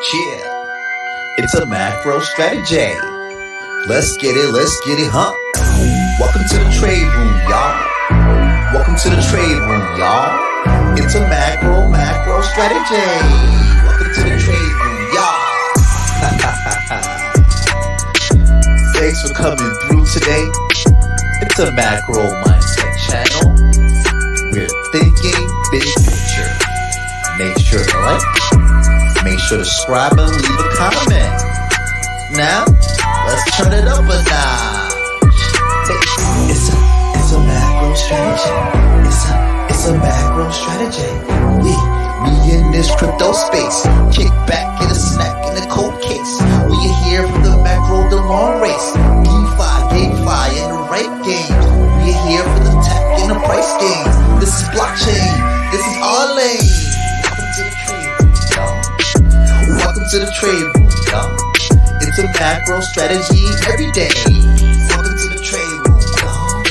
Yeah, it's a macro strategy. Let's get it, huh? Welcome to the trade room, y'all. Welcome to the trade room, y'all. It's a macro strategy. Welcome to the trade room, y'all. Thanks for coming through today. It's a macro mindset channel. We're thinking big picture. Make sure to like, make sure to subscribe and leave a comment. Now, let's turn it up a notch. Hey, it's a macro strategy. It's a macro strategy. We in this crypto space. Kick back, get a snack in a cold case. We are here for the macro, the long race. Gamefi, in the right games. We are here for the tech and the price games. This is blockchain. This is our lane. Welcome to the trade room, y'all. It's a macro strategy every day. Welcome to the trade room, y'all.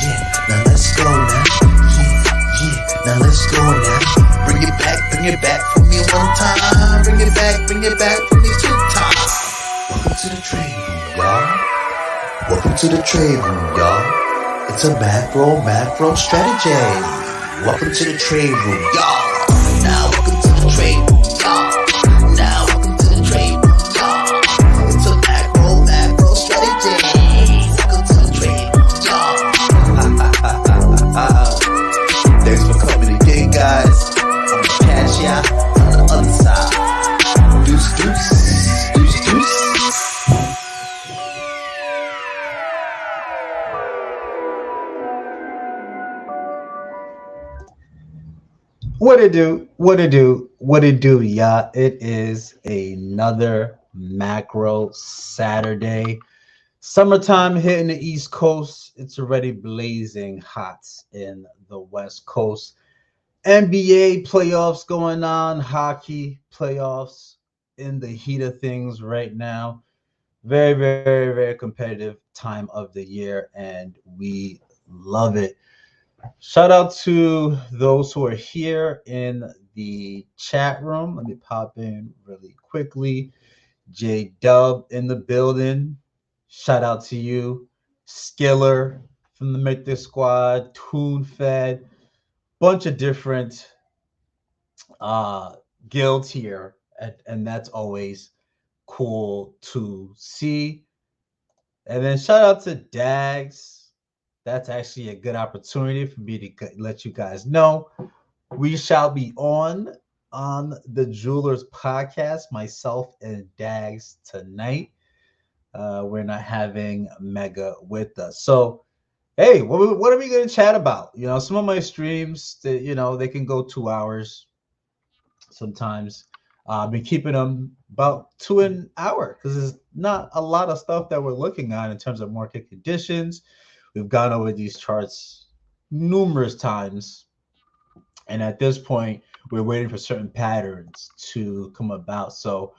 Yeah. Now let's go now. Yeah. Now let's go now. Bring it back for me one time. Bring it back for me two times. Welcome to the trade room, y'all. Welcome to the trade room, y'all. It's a macro strategy. Welcome to the trade room, y'all. Now welcome to the trade room, y'all. Now welcome to the trade room, y'all. It's a macro strategy. Welcome to the trade room, y'all. Thanks for coming again, guys. I'm gonna catch ya on the other side. Deuce. What it do, y'all? It is another macro Saturday. Summertime hitting the East Coast. It's already blazing hot in the West Coast. NBA playoffs going on, hockey playoffs in the heat of things right now. Very competitive time of the year, and we love it. Shout out to those who are here in the chat room. Let me pop in really quickly. J Dub in the building. Shout out to you. Skiller from the Mythic Squad. Toon Fed. Bunch of different guilds here. And that's always cool to see. And then shout out to Dags. That's actually a good opportunity for me to let you guys know we shall be on the Jewelers podcast, myself and Dags tonight. We're not having Mega with us. So, hey, what are we going to chat about? You know, some of my streams, they can go 2 hours sometimes. I've been keeping them about 2 an hour because there's not a lot of stuff that we're looking at in terms of market conditions. We've gone over these charts numerous times. And at this point, we're waiting for certain patterns to come about. So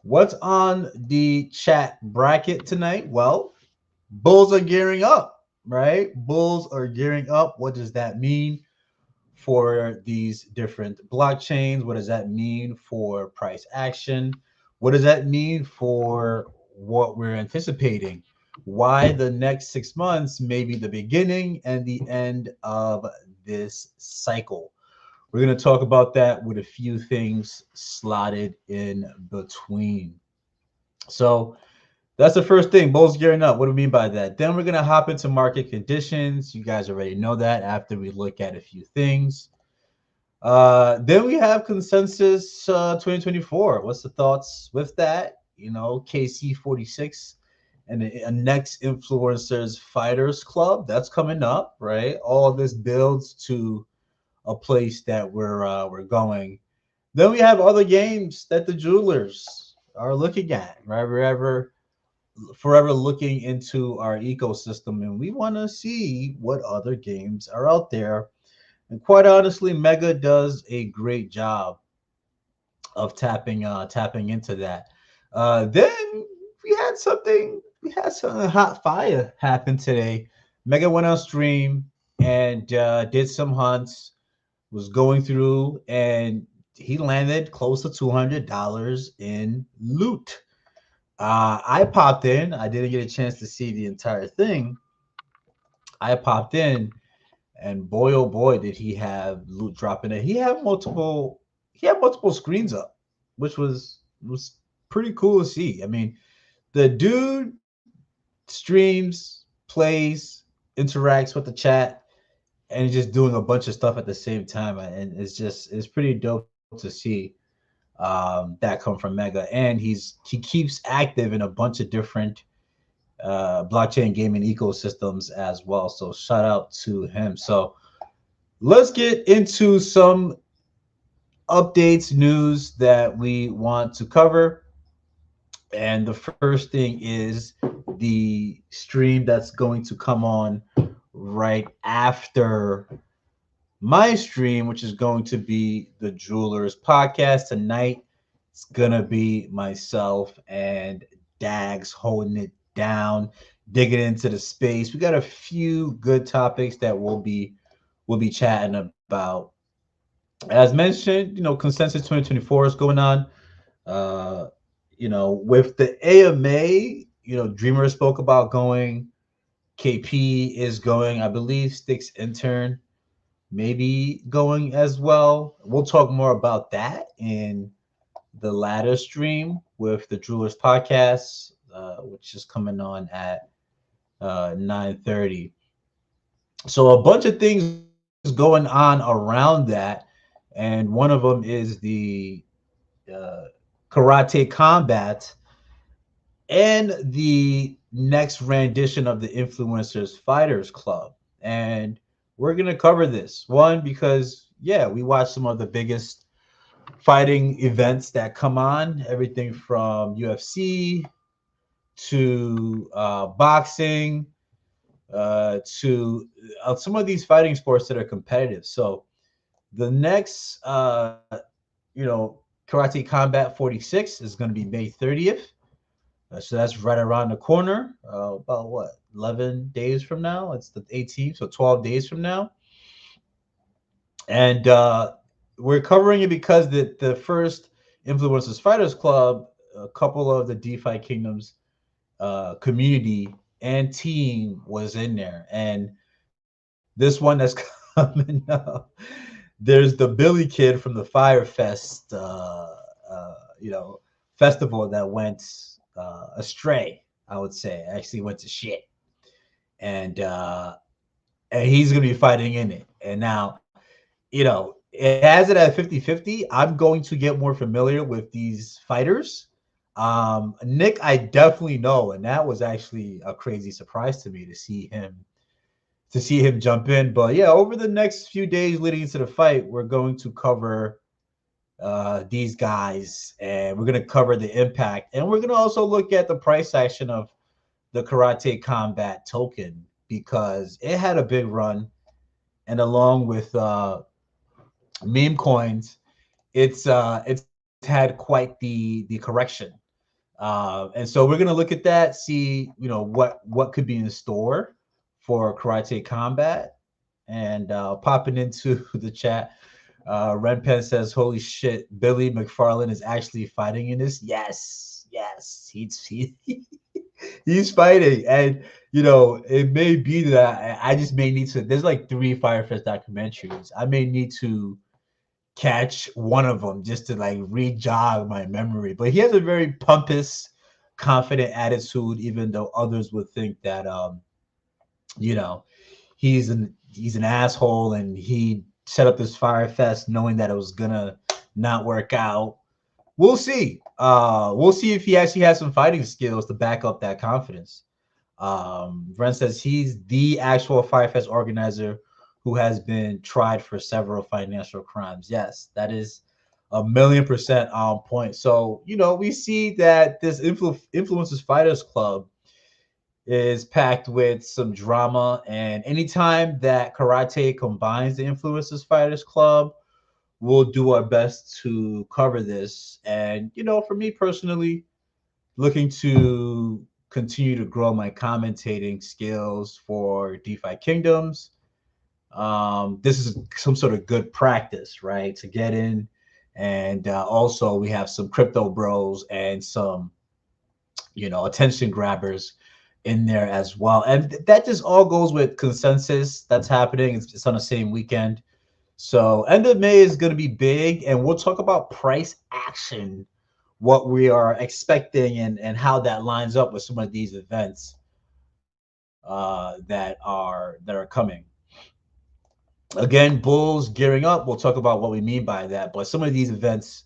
what's on the chat bracket tonight? Well, bulls are gearing up, right? Bulls are gearing up. What does that mean for these different blockchains? What does that mean for price action? What does that mean for what we're anticipating? Why the next 6 months may be the beginning and the end of this cycle. We're going to talk about that with a few things slotted in between. So that's the first thing, bulls gearing up. What do we mean by that? Then we're going to hop into market conditions. You guys already know that after we look at a few things. Then we have consensus 2024. What's the thoughts with that? You know, KC46 and a next influencers fighters club that's coming up, right? All of this builds to a place that we're going. Then we have other games that the jewelers are looking at, right? We're forever looking into our ecosystem, and we want to see what other games are out there. And quite honestly, Mega does a great job of tapping into that. Then we had something hot fire happen today. Mega went on stream and did some hunts, was going through and he landed close to $200 in loot. I popped in. I didn't get a chance to see the entire thing. I popped in, and boy, oh boy, did he have loot dropping it. He had multiple screens up, which was pretty cool to see. I mean, the dude streams, plays, interacts with the chat, and he's just doing a bunch of stuff at the same time. And it's pretty dope to see that come from Mega. And he keeps active in a bunch of different blockchain gaming ecosystems as well. So shout out to him. So let's get into some updates, news that we want to cover. And the first thing is the stream that's going to come on right after my stream, which is going to be the Jewelers podcast tonight. It's gonna be myself and Dags holding it down, digging into the space. We got a few good topics that we'll be chatting about. As mentioned, Consensus 2024 is going on. Uh, with the AMA, Dreamer spoke about going. KP is going. I believe Sticks intern maybe going as well. We'll talk more about that in the latter stream with the Jewelers podcast, which is coming on at 9:30. So a bunch of things going on around that, and one of them is the uh, karate combat and the next rendition of the Influencers Fighters Club. And we're going to cover this one because, yeah, we watch some of the biggest fighting events that come on, everything from UFC to boxing to some of these fighting sports that are competitive. So the next, you know, Karate Combat 46 is going to be May 30th. So that's right around the corner. About what, 11 days from now? It's the 18th, so 12 days from now. And we're covering it because the first Influencers Fighters Club, a couple of the DeFi Kingdoms community and team was in there. And this one that's coming up, there's the Billy Kid from the Fire Fest, festival that went astray. I would say actually went to shit, and and he's gonna be fighting in it. And now, it has it at 50-50. I'm going to get more familiar with these fighters. Nick, I definitely know, and that was actually a crazy surprise to me to see him jump in. But yeah, over the next few days leading into the fight, we're going to cover these guys, and we're going to cover the impact, and we're going to also look at the price action of the Karate Combat token because it had a big run, and along with meme coins, it's had quite the correction. And so we're gonna look at that, see what could be in store for Karate Combat, and popping into the chat. Red Pen says, "Holy shit, Billy McFarland is actually fighting in this." Yes, he's fighting, and it may be that I just may need to. There's like 3 Firefest documentaries. I may need to catch one of them just to like re-jog my memory. But he has a very pompous, confident attitude, even though others would think that you know, he's an asshole and he set up this Fire Fest knowing that it was gonna not work out. We'll see. We'll see if he actually has some fighting skills to back up that confidence. Brent says he's the actual Fire Fest organizer who has been tried for several financial crimes. Yes, that is 1,000,000% on point. So, we see that this Influencers Fighters Club is packed with some drama. And anytime that karate combines the Influencers Fighters Club, we'll do our best to cover this. And, for me personally, looking to continue to grow my commentating skills for DeFi Kingdoms. This is some sort of good practice, right? To get in And also we have some crypto bros and some, attention grabbers in there as well. And that just all goes with consensus that's happening. It's on the same weekend. So end of May is going to be big, and we'll talk about price action, what we are expecting, and how that lines up with some of these events that are coming. Again, bulls gearing up. We'll talk about what we mean by that. But some of these events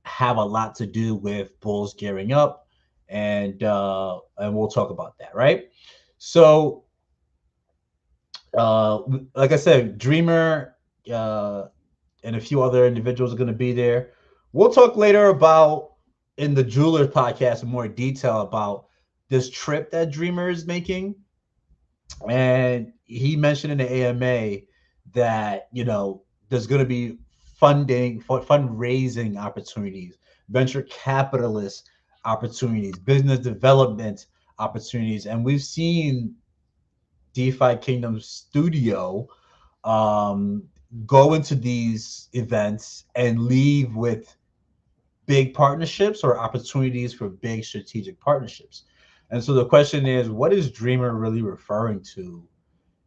have a lot to do with bulls gearing up, and we'll talk about that, right? So, like I said, Dreamer uh, and a few other individuals are going to be there. We'll talk later about in the Jewelers podcast in more detail about this trip that Dreamer is making. And he mentioned in the AMA that there's going to be fundraising opportunities, venture capitalist opportunities, business development opportunities, and we've seen DeFi Kingdom Studio um, go into these events and leave with big partnerships or opportunities for big strategic partnerships. And so the question is, what is Dreamer really referring to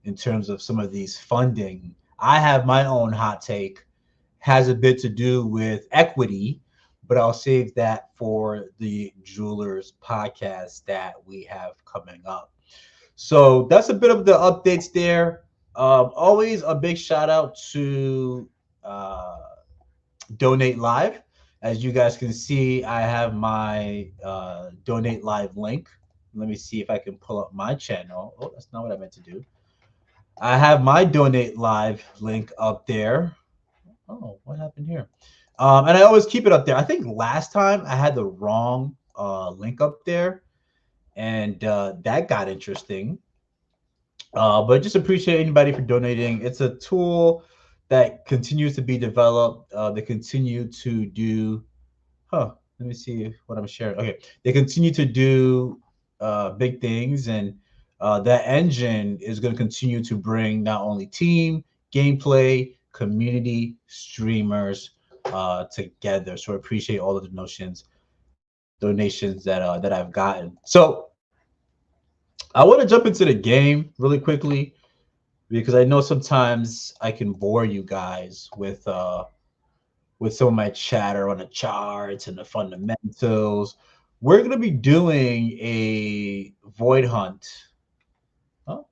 in terms of some of these funding? I have my own hot take, has a bit to do with equity, but I'll save that for the Jewelers podcast that we have coming up. So that's a bit of the updates there. Always a big shout out to uh, Donate Live. As you guys can see, I have my Donate Live link. Let me see if I can pull up my channel. Oh, that's not what I meant to do. I have my Donate Live link up there. Oh, what happened here? And I always keep it up there. I think last time I had the wrong link up there, and that got interesting. But just appreciate anybody for donating. It's a tool that continues to be developed. They continue to do. Let me see what I'm sharing. Okay, they continue to do big things, and that engine is going to continue to bring not only team gameplay, community, streamers together. So I appreciate all the donations that I've gotten. So I want to jump into the game really quickly because I know sometimes I can bore you guys with some of my chatter on the charts and the fundamentals. We're going to be doing a void hunt. Oh,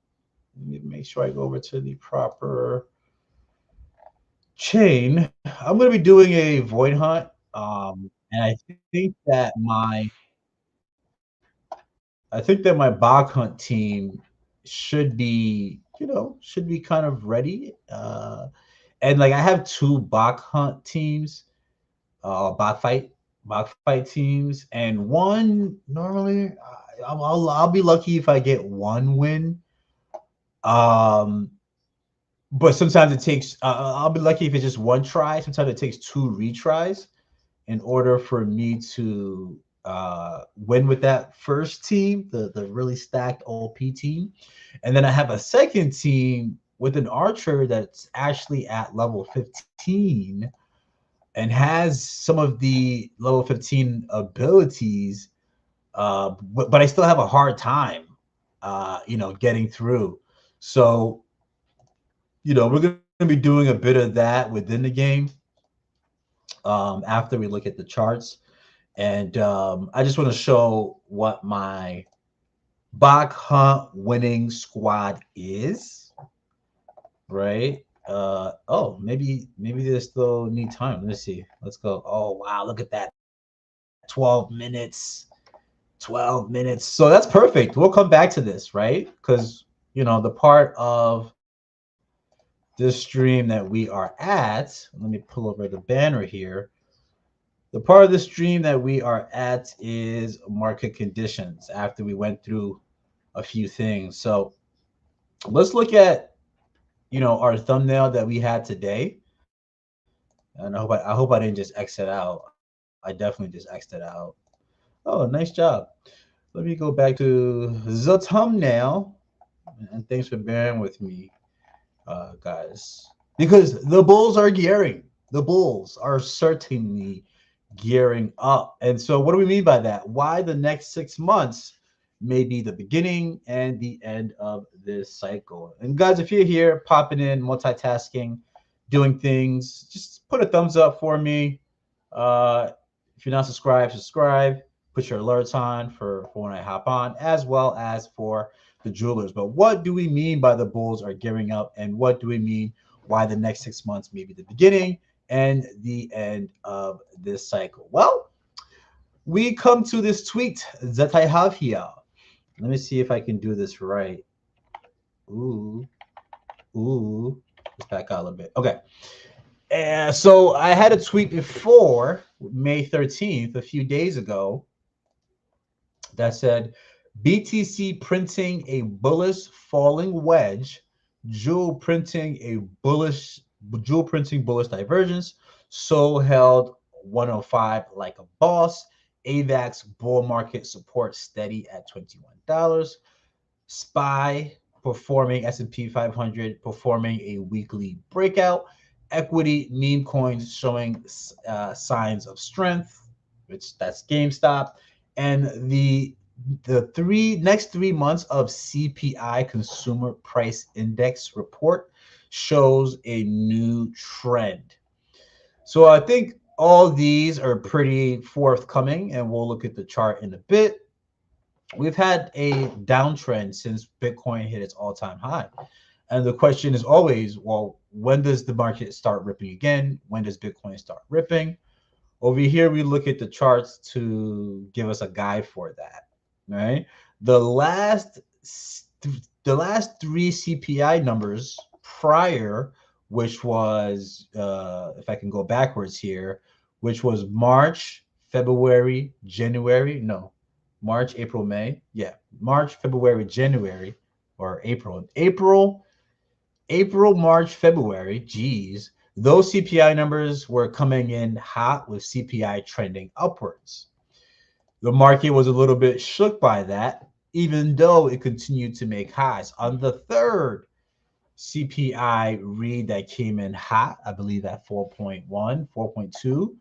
let me make sure I go over to the proper chain. I'm going to be doing a void hunt. And I think that my bog hunt team should be kind of ready. And like I have two bog hunt teams, bog fight teams, and one normally I'll be lucky if I get one win. Um, but sometimes it takes I'll be lucky if it's just one try. Sometimes it takes two retries in order for me to win with that first team, the really stacked OP team. And then I have a second team with an archer that's actually at level 15 and has some of the level 15 abilities, but I still have a hard time, getting through. So, we're going to be doing a bit of that within the game after we look at the charts. And I just want to show what my Bach Hunt winning squad is, right? Oh, maybe they still need time. Let's see. Let's go. Oh wow, look at that. 12 minutes. 12 minutes. So that's perfect. We'll come back to this, right? Because the part of this stream that we are at, let me pull over the banner here. The part of the stream that we are at is market conditions after we went through a few things. So let's look at our thumbnail that we had today. And I hope I didn't just exit out. I definitely just exited out. Oh, nice job. Let me go back to the thumbnail. And thanks for bearing with me, guys. Because the Bulls are gearing. the bulls are certainly gearing up. And so, what do we mean by that? Why the next 6 months may be the beginning and the end of this cycle. And guys, if you're here popping in, multitasking, doing things, just put a thumbs up for me. If you're not subscribed, subscribe. Put your alerts on for when I hop on, as well as for the jewelers. But what do we mean by the bulls are gearing up, and what do we mean why the next 6 months may be the beginning and the end of this cycle? Well, we come to this tweet that I have here. Let me see if I can do this right. Ooh, ooh. Let's back out a little bit. Okay. And so I had a tweet before May 13th, a few days ago, that said BTC printing a bullish falling wedge, jewel printing a bullish jewel printing bullish divergence, so held 105 like a boss. AVAX bull market support steady at $21. SPY performing S&P 500 performing a weekly breakout. Equity meme coins showing signs of strength, which that's GameStop, and the next 3 months of CPI Consumer Price Index report shows a new trend. So I think all these are pretty forthcoming, and we'll look at the chart in a bit. We've had a downtrend since Bitcoin hit its all-time high. And the question is always, well, when does the market start ripping again? When does Bitcoin start ripping? Over here, we look at the charts to give us a guide for that, right? The last three CPI numbers prior, which was, if I can go backwards here, which was March, February, January, no, March, April, May. Yeah, March, February, January, or April, March, February. Geez, those CPI numbers were coming in hot with CPI trending upwards. The market was a little bit shook by that, even though it continued to make highs. On the third CPI read that came in hot, I believe at 4.1, 4.2,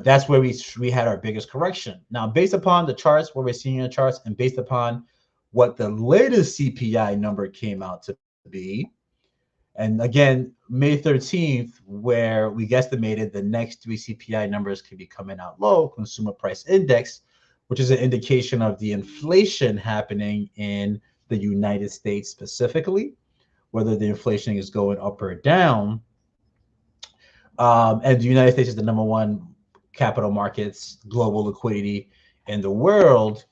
that's where we had our biggest correction. Now, based upon the charts, what we're seeing in the charts, and based upon what the latest CPI number came out to be, and again, May 13th, where we guesstimated the next three CPI numbers could be coming out low, Consumer Price Index, which is an indication of the inflation happening in the United States specifically, whether the inflation is going up or down. And the United States is the number one capital markets, global liquidity in the world.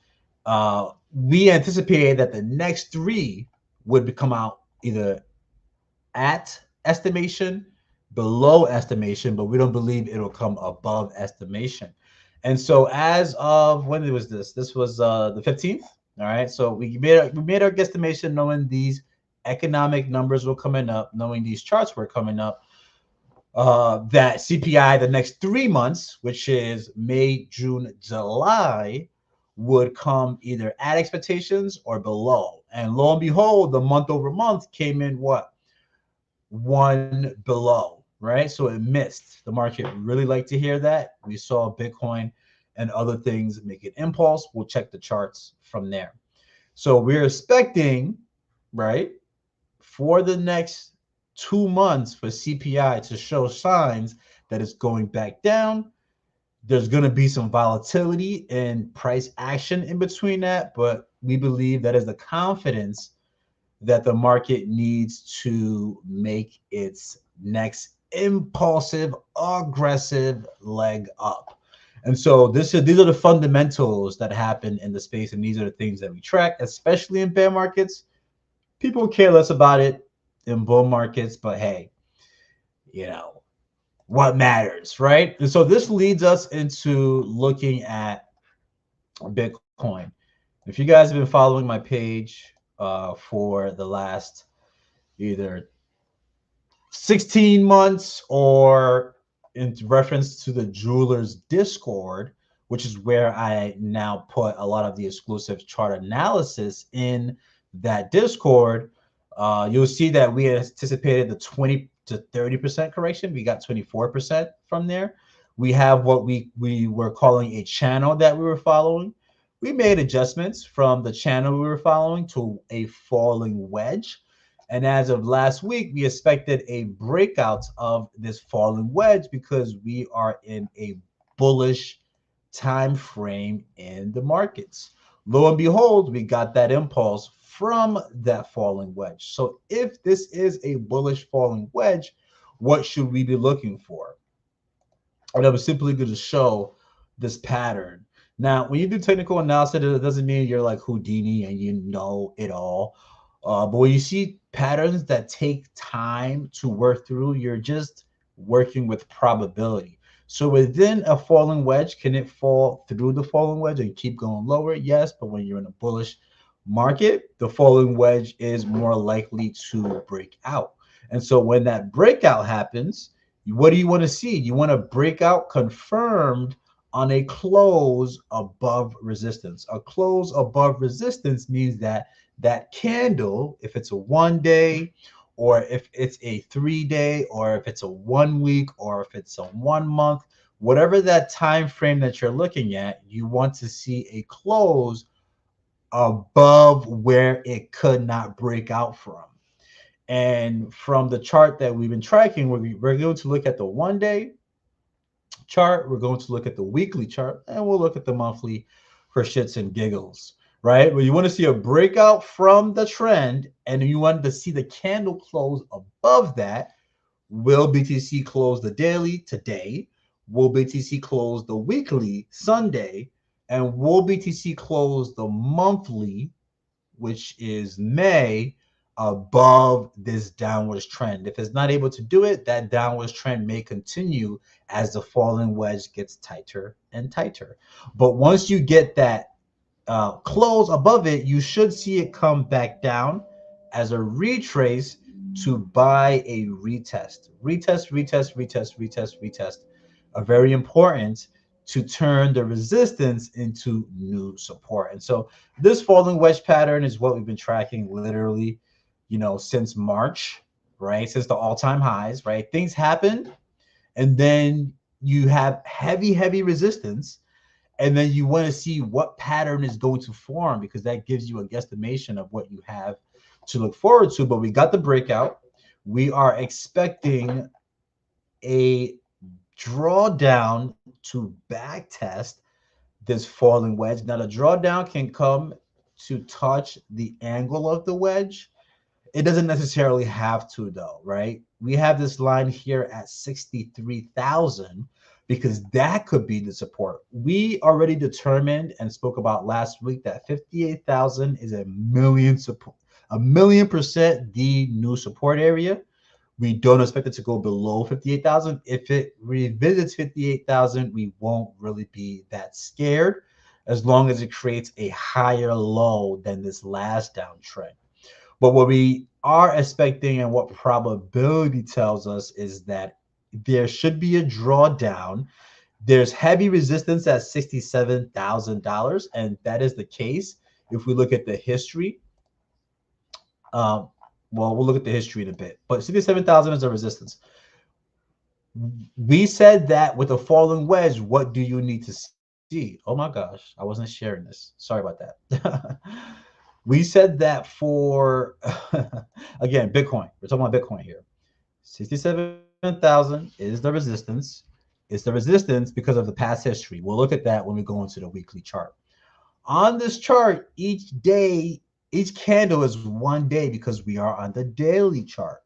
We anticipated that the next three would come out either at estimation, below estimation, but we don't believe it'll come above estimation. And so as of when was this? This was the 15th. All right. So we made our guesstimation knowing these economic numbers were coming up, knowing these charts were coming up. That CPI the next 3 months, which is May, June, July, would come either at expectations or below. And lo and behold, the month over month came in what? One below, right? So it missed. The market really liked to hear that. We saw Bitcoin and other things make an impulse. We'll check the charts from there. So we're expecting, right, for the next 2 months for CPI to show signs that it's going back down. There's going to be some volatility and price action in between that, but we believe that is the confidence that the market needs to make its next impulsive, aggressive leg up. And so these are the fundamentals that happen in the space, and these are the things that we track, especially in bear markets. People care less about it in bull markets, but hey, what matters, right? And so this leads us into looking at Bitcoin. If you guys have been following my page for the last either 16 months or in reference to the Jewelers Discord, which is where I now put a lot of the exclusive chart analysis in that Discord, you'll see that we anticipated the 20 to 30% correction. We got 24% from there. We have what we were calling a channel that we were following. We made adjustments from the channel we were following to a falling wedge. And as of last week, we expected a breakout of this falling wedge because we are in a bullish time frame in the markets. Lo and behold, we got that impulse from that falling wedge. So if this is a bullish falling wedge, what should we be looking for? And I was simply going to show this pattern. Now, when you do technical analysis, it doesn't mean you're like Houdini and you know it all. But when you see patterns that take time to work through, you're just working with probability. So within a falling wedge, can it fall through the falling wedge and keep going lower? Yes, but when you're in a bullish market, the falling wedge is more likely to break out. And so when that breakout happens, what do you want to see? You want to break out confirmed on a close above resistance. A close above resistance means that that candle, if it's a 1 day, or if it's a 3 day, or if it's a 1 week, or if it's a 1 month, whatever that time frame that you're looking at, you want to see a close above where it could not break out from. And from the chart that we've been tracking, we're going to look at the 1 day chart, we're going to look at the weekly chart, and we'll look at the monthly for shits and giggles, right? Well, you want to see a breakout from the trend, and you want to see the candle close above that. Will BTC close the daily today? Will BTC close the weekly Sunday? And will BTC close the monthly, which is May, above this downwards trend? If it's not able to do it, that downwards trend may continue as the falling wedge gets tighter and tighter. But once you get that close above it, you should see it come back down as a retrace to buy a retest. Retest, retest, retest, retest, retest are very important to turn the resistance into new support. And so this falling wedge pattern is what we've been tracking literally, since March, right? Since the all-time highs, right? Things happen, and then you have heavy, heavy resistance, and then you want to see what pattern is going to form, because that gives you a guesstimation of what you have to look forward to. But we got the breakout. We are expecting a drawdown to back test this falling wedge. Now, the drawdown can come to touch the angle of the wedge. It doesn't necessarily have to, though, right? We have this line here at 63,000 because that could be the support. We already determined and spoke about last week that 58,000 is a million percent the new support area. We don't expect it to go below 58,000. If it revisits 58,000, we won't really be that scared as long as it creates a higher low than this last downtrend. But what we are expecting and what probability tells us is that there should be a drawdown. There's heavy resistance at $67,000, and that is the case if we look at the history. Well, we'll look at the history in a bit, but 67,000 is a resistance. We said that with a falling wedge, what do you need to see? Oh my gosh, I wasn't sharing this. Sorry about that. We said that for, again, Bitcoin. We're talking about Bitcoin here. 67,000 is the resistance. It's the resistance because of the past history. We'll look at that when we go into the weekly chart. On this chart, each day, each candle is 1 day because we are on the daily chart.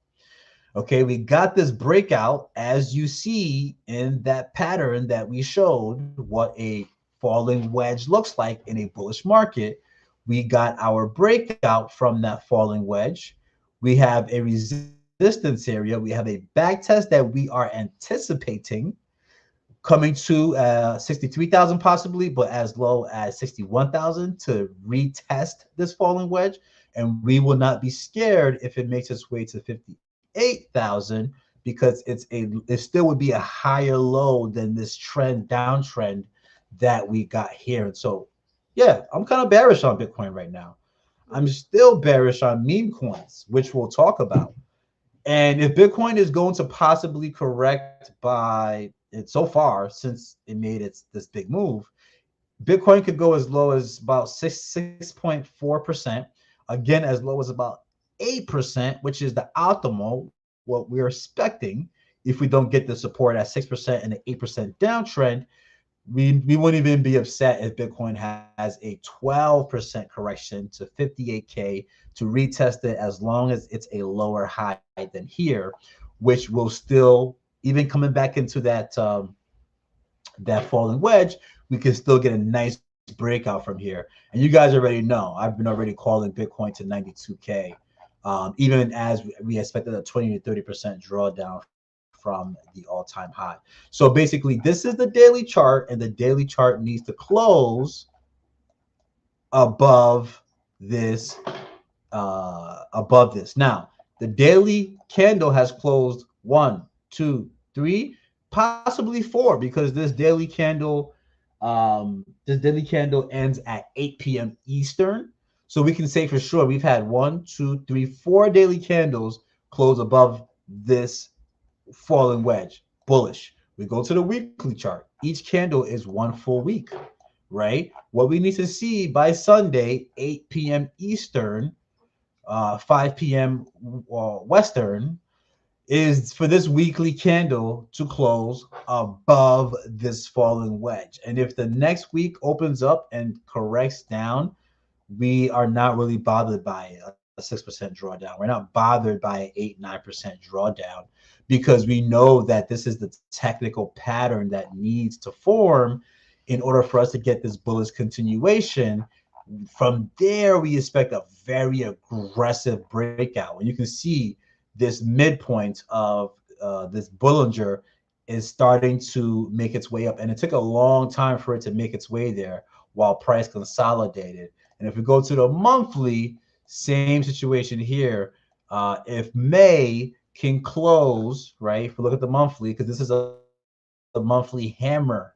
Okay, we got this breakout, as you see in that pattern that we showed what a falling wedge looks like in a bullish market. We got our breakout from that falling wedge. We have a resistance area. We have a back test that we are anticipating coming to 63,000 possibly, but as low as 61,000 to retest this falling wedge. And we will not be scared if it makes its way to 58,000 because it still would be a higher low than this downtrend that we got here. And so, yeah, I'm kind of bearish on Bitcoin right now. I'm still bearish on meme coins, which we'll talk about. And if Bitcoin is going to possibly correct by it so far, since it made this big move, Bitcoin could go as low as about 6.4%, again as low as about 8%, which is the optimal, what we're expecting. If we don't get the support at 6% and an 8% downtrend, we wouldn't even be upset if Bitcoin has a 12% correction to 58K to retest it, as long as it's a lower high than here, which will still, even coming back into that falling wedge, we can still get a nice breakout from here. And you guys already know, I've been already calling Bitcoin to 92K, even as we expected a 20 to 30% drawdown from the all-time high. So basically, this is the daily chart, and the daily chart needs to close above this. Now, the daily candle has closed 1, 2, 3, possibly 4, because this daily candle ends at 8 p.m. Eastern. So we can say for sure we've had 1, 2, 3, 4 daily candles close above this falling wedge, bullish. We go to the weekly chart. Each candle is 1 full week, right? What we need to see by Sunday, 8 p.m. Eastern, 5 p.m. Western, is for this weekly candle to close above this falling wedge. And if the next week opens up and corrects down, we are not really bothered by a 6% drawdown. We're not bothered by an 8-9% drawdown, because we know that this is the technical pattern that needs to form in order for us to get this bullish continuation. From there, we expect a very aggressive breakout. When you can see this midpoint of this Bollinger is starting to make its way up, and it took a long time for it to make its way there while price consolidated. And if we go to the monthly, same situation here. If May can close, right? If we look at the monthly, because this is a monthly hammer,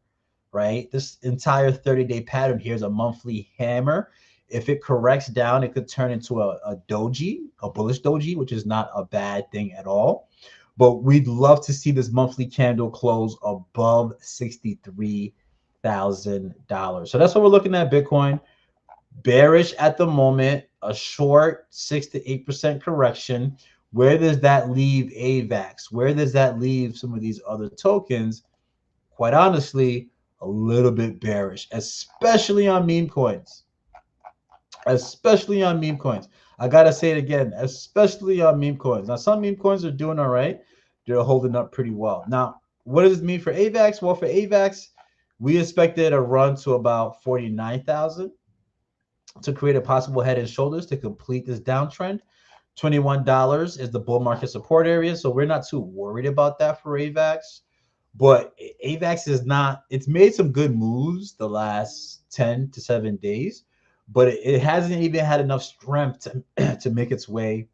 right? This entire 30-day pattern here is a monthly hammer. If it corrects down, it could turn into a doji, a bullish doji, which is not a bad thing at all. But we'd love to see this monthly candle close above $63,000. So that's what we're looking at Bitcoin. Bearish at the moment, a short 6 to 8% correction. Where does that leave AVAX? Where does that leave some of these other tokens? Quite honestly, a little bit bearish, especially on meme coins. Especially on meme coins. I gotta say it again, especially on meme coins. Now, some meme coins are doing all right. They're holding up pretty well. Now, what does it mean for AVAX? Well, for AVAX, we expected a run to about 49,000 to create a possible head and shoulders to complete this downtrend. $21 is the bull market support area, so we're not too worried about that for AVAX. But AVAX is not, it's made some good moves the last 10 to 7 days, but it hasn't even had enough strength to make its way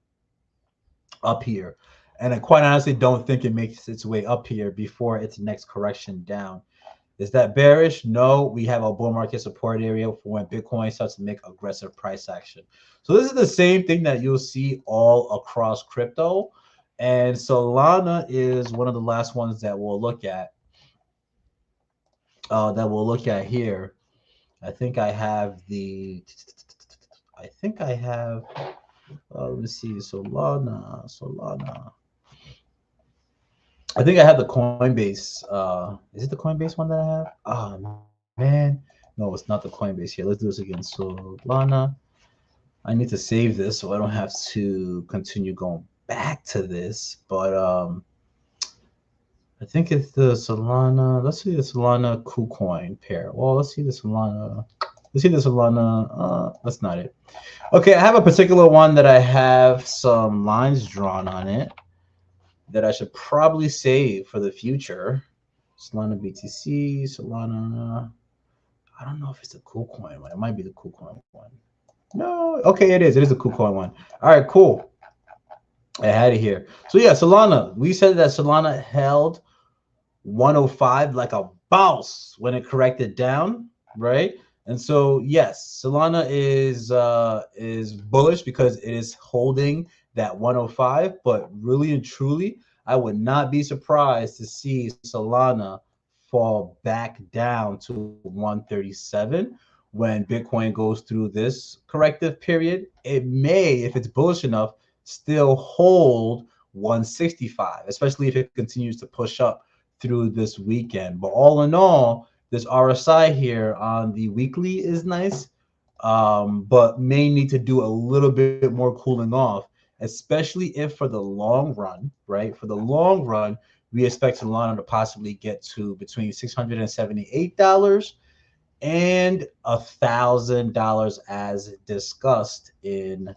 up here. And I quite honestly don't think it makes its way up here before its next correction down. Is that bearish? No, we have a bull market support area for when Bitcoin starts to make aggressive price action. So this is the same thing that you'll see all across crypto. And Solana is one of the last ones that we'll look at. Here. I think I have let me see, Solana. I think I have the Coinbase. Is it the Coinbase one that I have? Oh man, no, it's not the Coinbase here. Let's do this again. Solana. I need to save this so I don't have to continue going back to this. But I think it's the Solana. Let's see the Solana KuCoin pair. Well, let's see the Solana. That's not it. Okay, I have a particular one that I have some lines drawn on it that I should probably save for the future. Solana BTC, Solana. I don't know if it's the KuCoin one. It might be the KuCoin one. No, okay, it is. It is a KuCoin one. All right, cool. I had it here. So yeah, Solana. We said that Solana held 105 like a boss when it corrected down, right? And so yes, Solana is bullish because it is holding that 105. But really and truly, I would not be surprised to see Solana fall back down to 137 when Bitcoin goes through this corrective period. It may, if it's bullish enough, still hold 165, especially if it continues to push up through this weekend. But all in all, this RSI here on the weekly is nice, but may need to do a little bit more cooling off, especially if for the long run, right? For the long run, we expect Solana to possibly get to between $678 and $1,000 as discussed in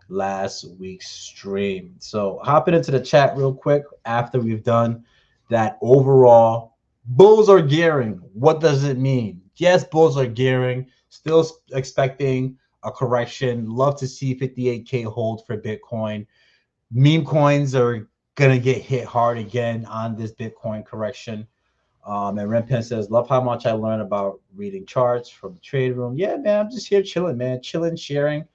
last week's stream. So hopping into the chat real quick after we've done that overall. Bulls are gearing. What does it mean? Yes, bulls are gearing. Still expecting a correction. Love to see 58K hold for Bitcoin. Meme coins are gonna get hit hard again on this Bitcoin correction. And Rempen says, love how much I learned about reading charts from the trade room. Yeah, man, I'm just here chilling, man, chilling, sharing.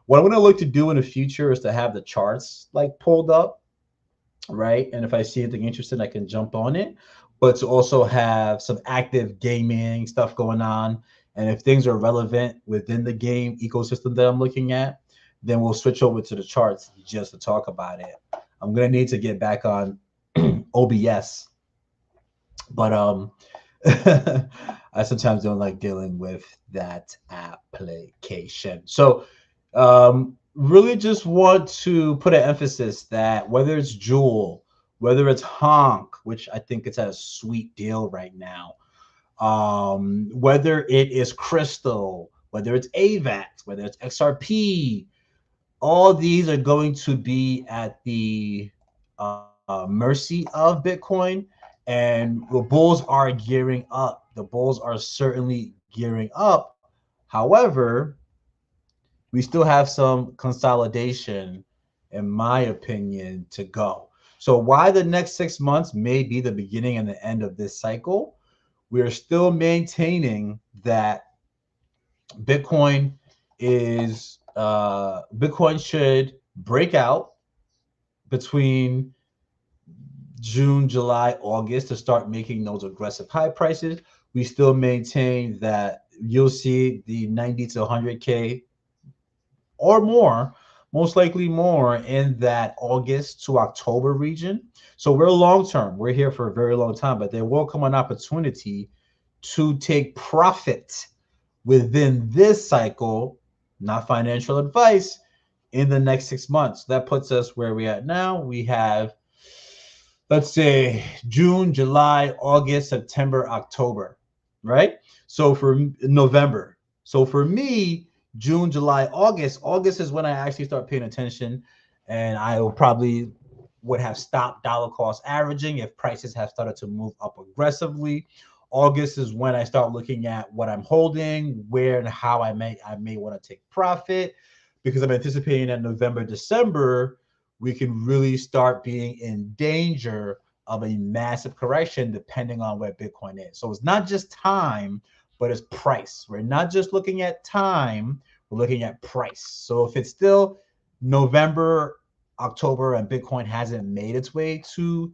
What I'm gonna look to do in the future is to have the charts like pulled up, right? And if I see anything interesting, I can jump on it. But to also have some active gaming stuff going on. And if things are relevant within the game ecosystem that I'm looking at, then we'll switch over to the charts just to talk about it. I'm gonna need to get back on OBS, but I sometimes don't like dealing with that application. So really just want to put an emphasis that whether it's Jewel, whether it's Honk, which I think it's at a sweet deal right now, whether it is Crystal, whether it's AVAX, whether it's XRP, all these are going to be at the mercy of Bitcoin. And the bulls are gearing up. The bulls are certainly gearing up. However, we still have some consolidation, in my opinion, to go. So why the next 6 months may be the beginning and the end of this cycle, we're still maintaining that Bitcoin is Bitcoin should break out between June, July, August to start making those aggressive high prices. We still maintain that you'll see the 90 to 100K or more, most likely more in that August to October region. So we're long term. We're here for a very long time, but there will come an opportunity to take profit within this cycle, not financial advice, in the next 6 months. That puts us where we're at now. We have, let's say, June, July, August, September, October, right? So for November. So for me, June, July, August is when I actually start paying attention, and I will probably would have stopped dollar cost averaging if prices have started to move up aggressively. August is when I start looking at what I'm holding, where and how I may want to take profit, because I'm anticipating that November, December, we can really start being in danger of a massive correction depending on where Bitcoin is. So it's not just time, but it's price. We're not just looking at time, we're looking at price. So if it's still November, October, and Bitcoin hasn't made its way to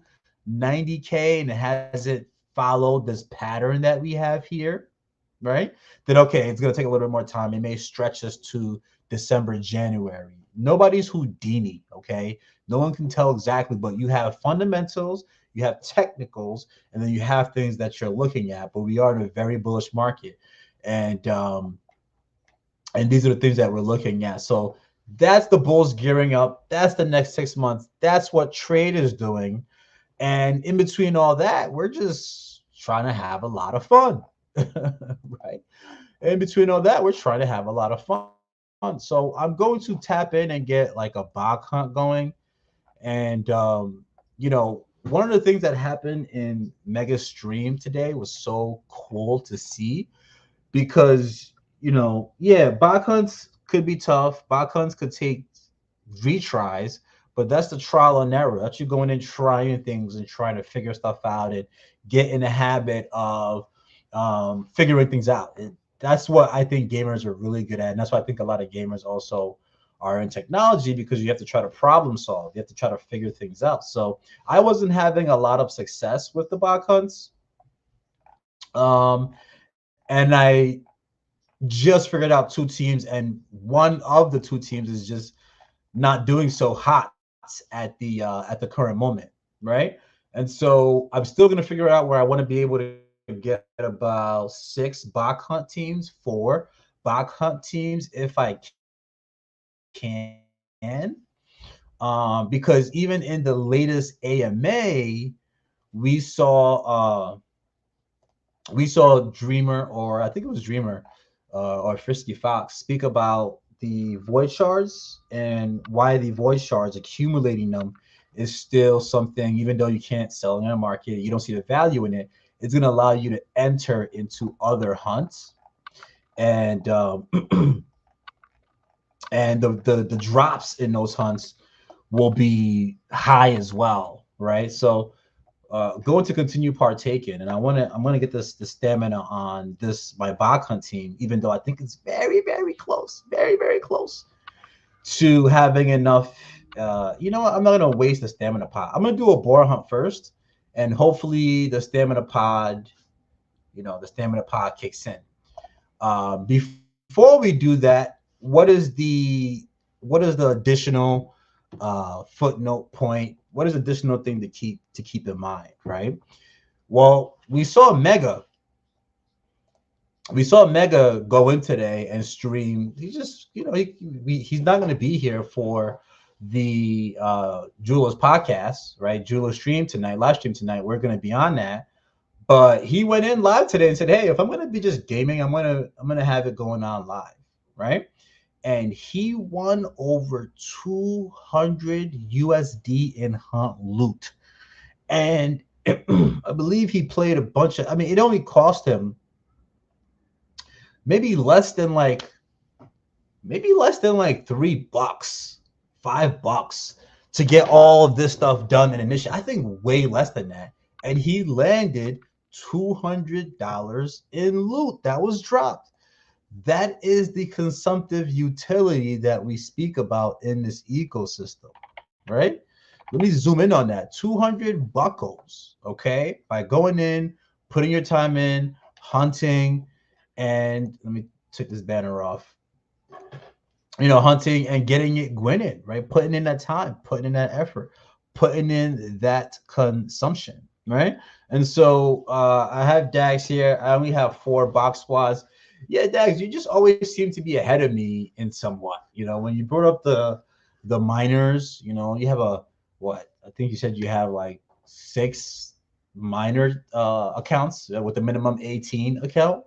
90K and it hasn't followed this pattern that we have here, right? Then okay, it's gonna take a little bit more time. It may stretch us to December, January. Nobody's Houdini, okay? No one can tell exactly, but you have fundamentals, you have technicals, and then you have things that you're looking at. But we are in a very bullish market, and these are the things that we're looking at. So that's the bulls gearing up. That's the next 6 months. That's what trade is doing. And in between all that, we're just trying to have a lot of fun, right? In between all that, we're trying to have a lot of fun. So I'm going to tap in and get like a bog hunt going. And, one of the things that happened in Mega Stream today was so cool to see because, yeah, bog hunts could be tough. Bog hunts could take retries, but that's the trial and error. That's you going and trying things and trying to figure stuff out and get in the habit of figuring things out. That's what I think gamers are really good at, and that's why I think a lot of gamers also are in technology, because you have to try to problem solve. You have to try to figure things out. So I wasn't having a lot of success with the bot hunts. Um, and I just figured out two teams, and one of the two teams is just not doing so hot at the current moment, right? And so I'm still gonna figure out where I want to be able to get about 6 bot hunt teams, 4 bot hunt teams if I can. Because even in the latest AMA, we saw Dreamer, or I think it was Dreamer, or Frisky Fox, speak about the void shards and why the void shards, accumulating them, is still something. Even though you can't sell in the market, you don't see the value in it. It's going to allow you to enter into other hunts, and and the drops in those hunts will be high as well, right? So going to continue partaking, and I'm gonna get this the stamina on this my bot hunt team, even though I think it's very close, very close to having enough. You know what? I'm not gonna waste the stamina pod. I'm gonna do a boar hunt first, and hopefully the stamina pod kicks in. Before we do that, what is the additional footnote point? What is additional thing to keep in mind, right? Well, we saw Mega go in today and stream. He just, he's not going to be here for the Julio's podcast, right? Julio stream tonight, live stream tonight. We're going to be on that, but he went in live today and said, "Hey, if I'm going to be just gaming, I'm gonna have it going on live, right?" And he won over 200 USD in hunt loot, and I believe he played a bunch of. I mean, it only cost him maybe less than like $3, $5 to get all of this stuff done in initial. I think way less than that. And he landed $200 in loot that was dropped. That is the consumptive utility that we speak about in this ecosystem, right? Let me zoom in on that. 200 buckles, okay? By going in, putting your time in, hunting, and let me take this banner off. Hunting and getting it winning, right? Putting in that time, putting in that effort, putting in that consumption, right? And so I have Dax here. I only have 4 box squads. Yeah, Dax, you just always seem to be ahead of me in somewhat. When you brought up the miners, you have what? I think you said you have like 6 miner accounts with a minimum 18 account.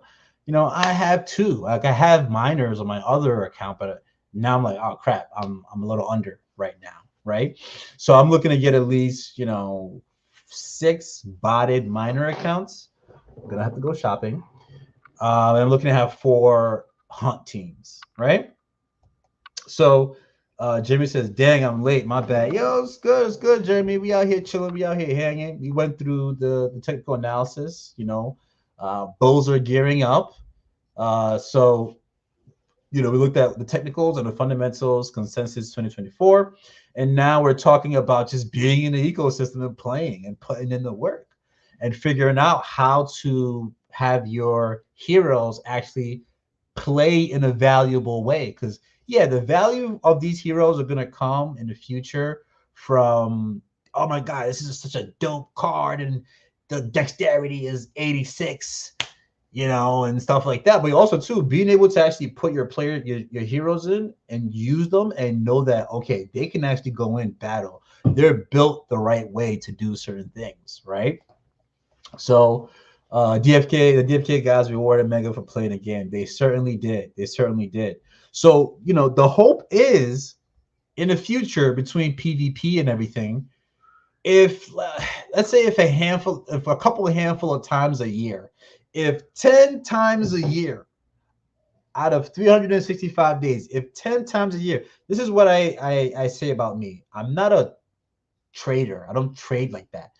I have 2. Like I have miners on my other account, but now I'm like, oh crap, I'm a little under right now, right? So I'm looking to get at least 6 botted miner accounts. I'm gonna have to go shopping. I'm looking to have 4 hunt teams, right? So Jimmy says, "Dang, I'm late. My bad." Yo, it's good, Jeremy. We out here chilling. We out here hanging. We went through the technical analysis. Bulls are gearing up. So we looked at the technicals and the fundamentals, consensus 2024, and now we're talking about just being in the ecosystem and playing and putting in the work and figuring out how to have your heroes actually play in a valuable way. Because yeah, the value of these heroes are going to come in the future from, oh my god, this is such a dope card and the dexterity is 86, and stuff like that. But also too, being able to actually put your heroes in and use them and know that, okay, they can actually go in battle. They're built the right way to do certain things, right? So the DFK guys rewarded Mega for playing a game. They certainly did. So, the hope is in the future between PvP and everything, if let's say if a couple of handful of times a year, if 10 times a year out of 365 days, if 10 times a year, this is what I say about me. I'm not a trader. I don't trade like that.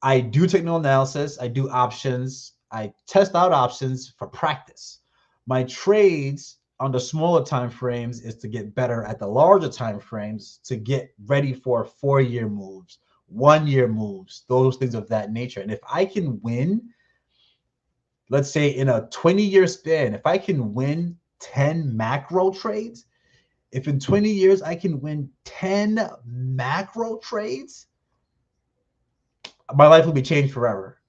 I do technical analysis. I do options. I test out options for practice. My trades on the smaller time frames is to get better at the larger time frames to get ready for 4-year moves, 1-year moves, those things of that nature. And if I can win, let's say in a 20-year span, if I can win 10 macro trades, if in 20 years I can win 10 macro trades, my life will be changed forever.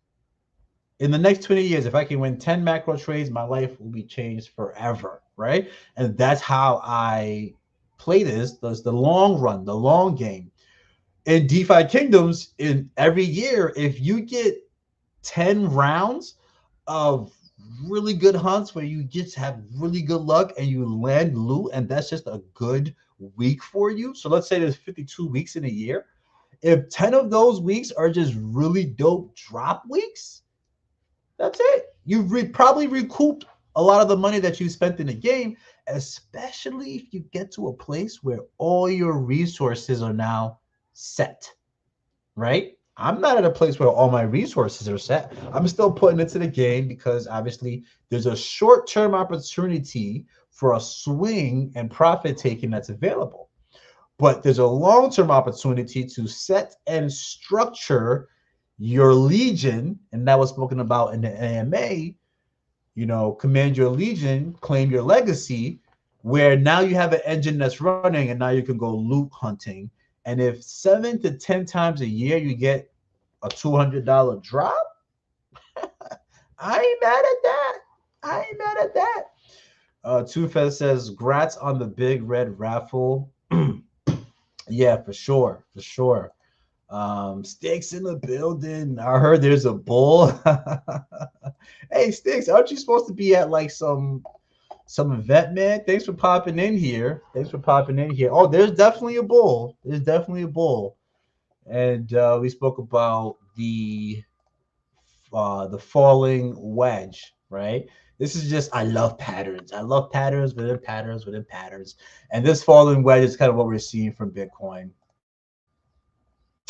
In the next 20 years, if I can win 10 macro trades, my life will be changed forever, right? And that's how I play this, the long run, the long game. In DeFi Kingdoms, in every year, if you get 10 rounds of really good hunts where you just have really good luck and you land loot, and that's just a good week for you. So let's say there's 52 weeks in a year. If 10 of those weeks are just really dope drop weeks, that's it. You've probably recouped a lot of the money that you spent in the game, especially if you get to a place where all your resources are now set, right? I'm not at a place where all my resources are set. I'm still putting into the game because obviously there's a short-term opportunity for a swing and profit taking that's available. But there's a long-term opportunity to set and structure your legion, and that was spoken about in the AMA, command your legion, claim your legacy, where now you have an engine that's running and now you can go loot hunting. And if 7 to 10 times a year you get a $200 drop, I ain't mad at that. I ain't mad at that. Two Fez says, "Grats on the big red raffle." Yeah, for sure, for sure. Sticks in the building. I heard there's a bull. Hey, Sticks, aren't you supposed to be at like some event, man? Thanks for popping in here. Thanks for popping in here. Oh, there's definitely a bull. There's definitely a bull. And we spoke about the falling wedge, right? This is just, I love patterns. I love patterns within patterns within patterns. And this falling wedge is kind of what we're seeing from Bitcoin.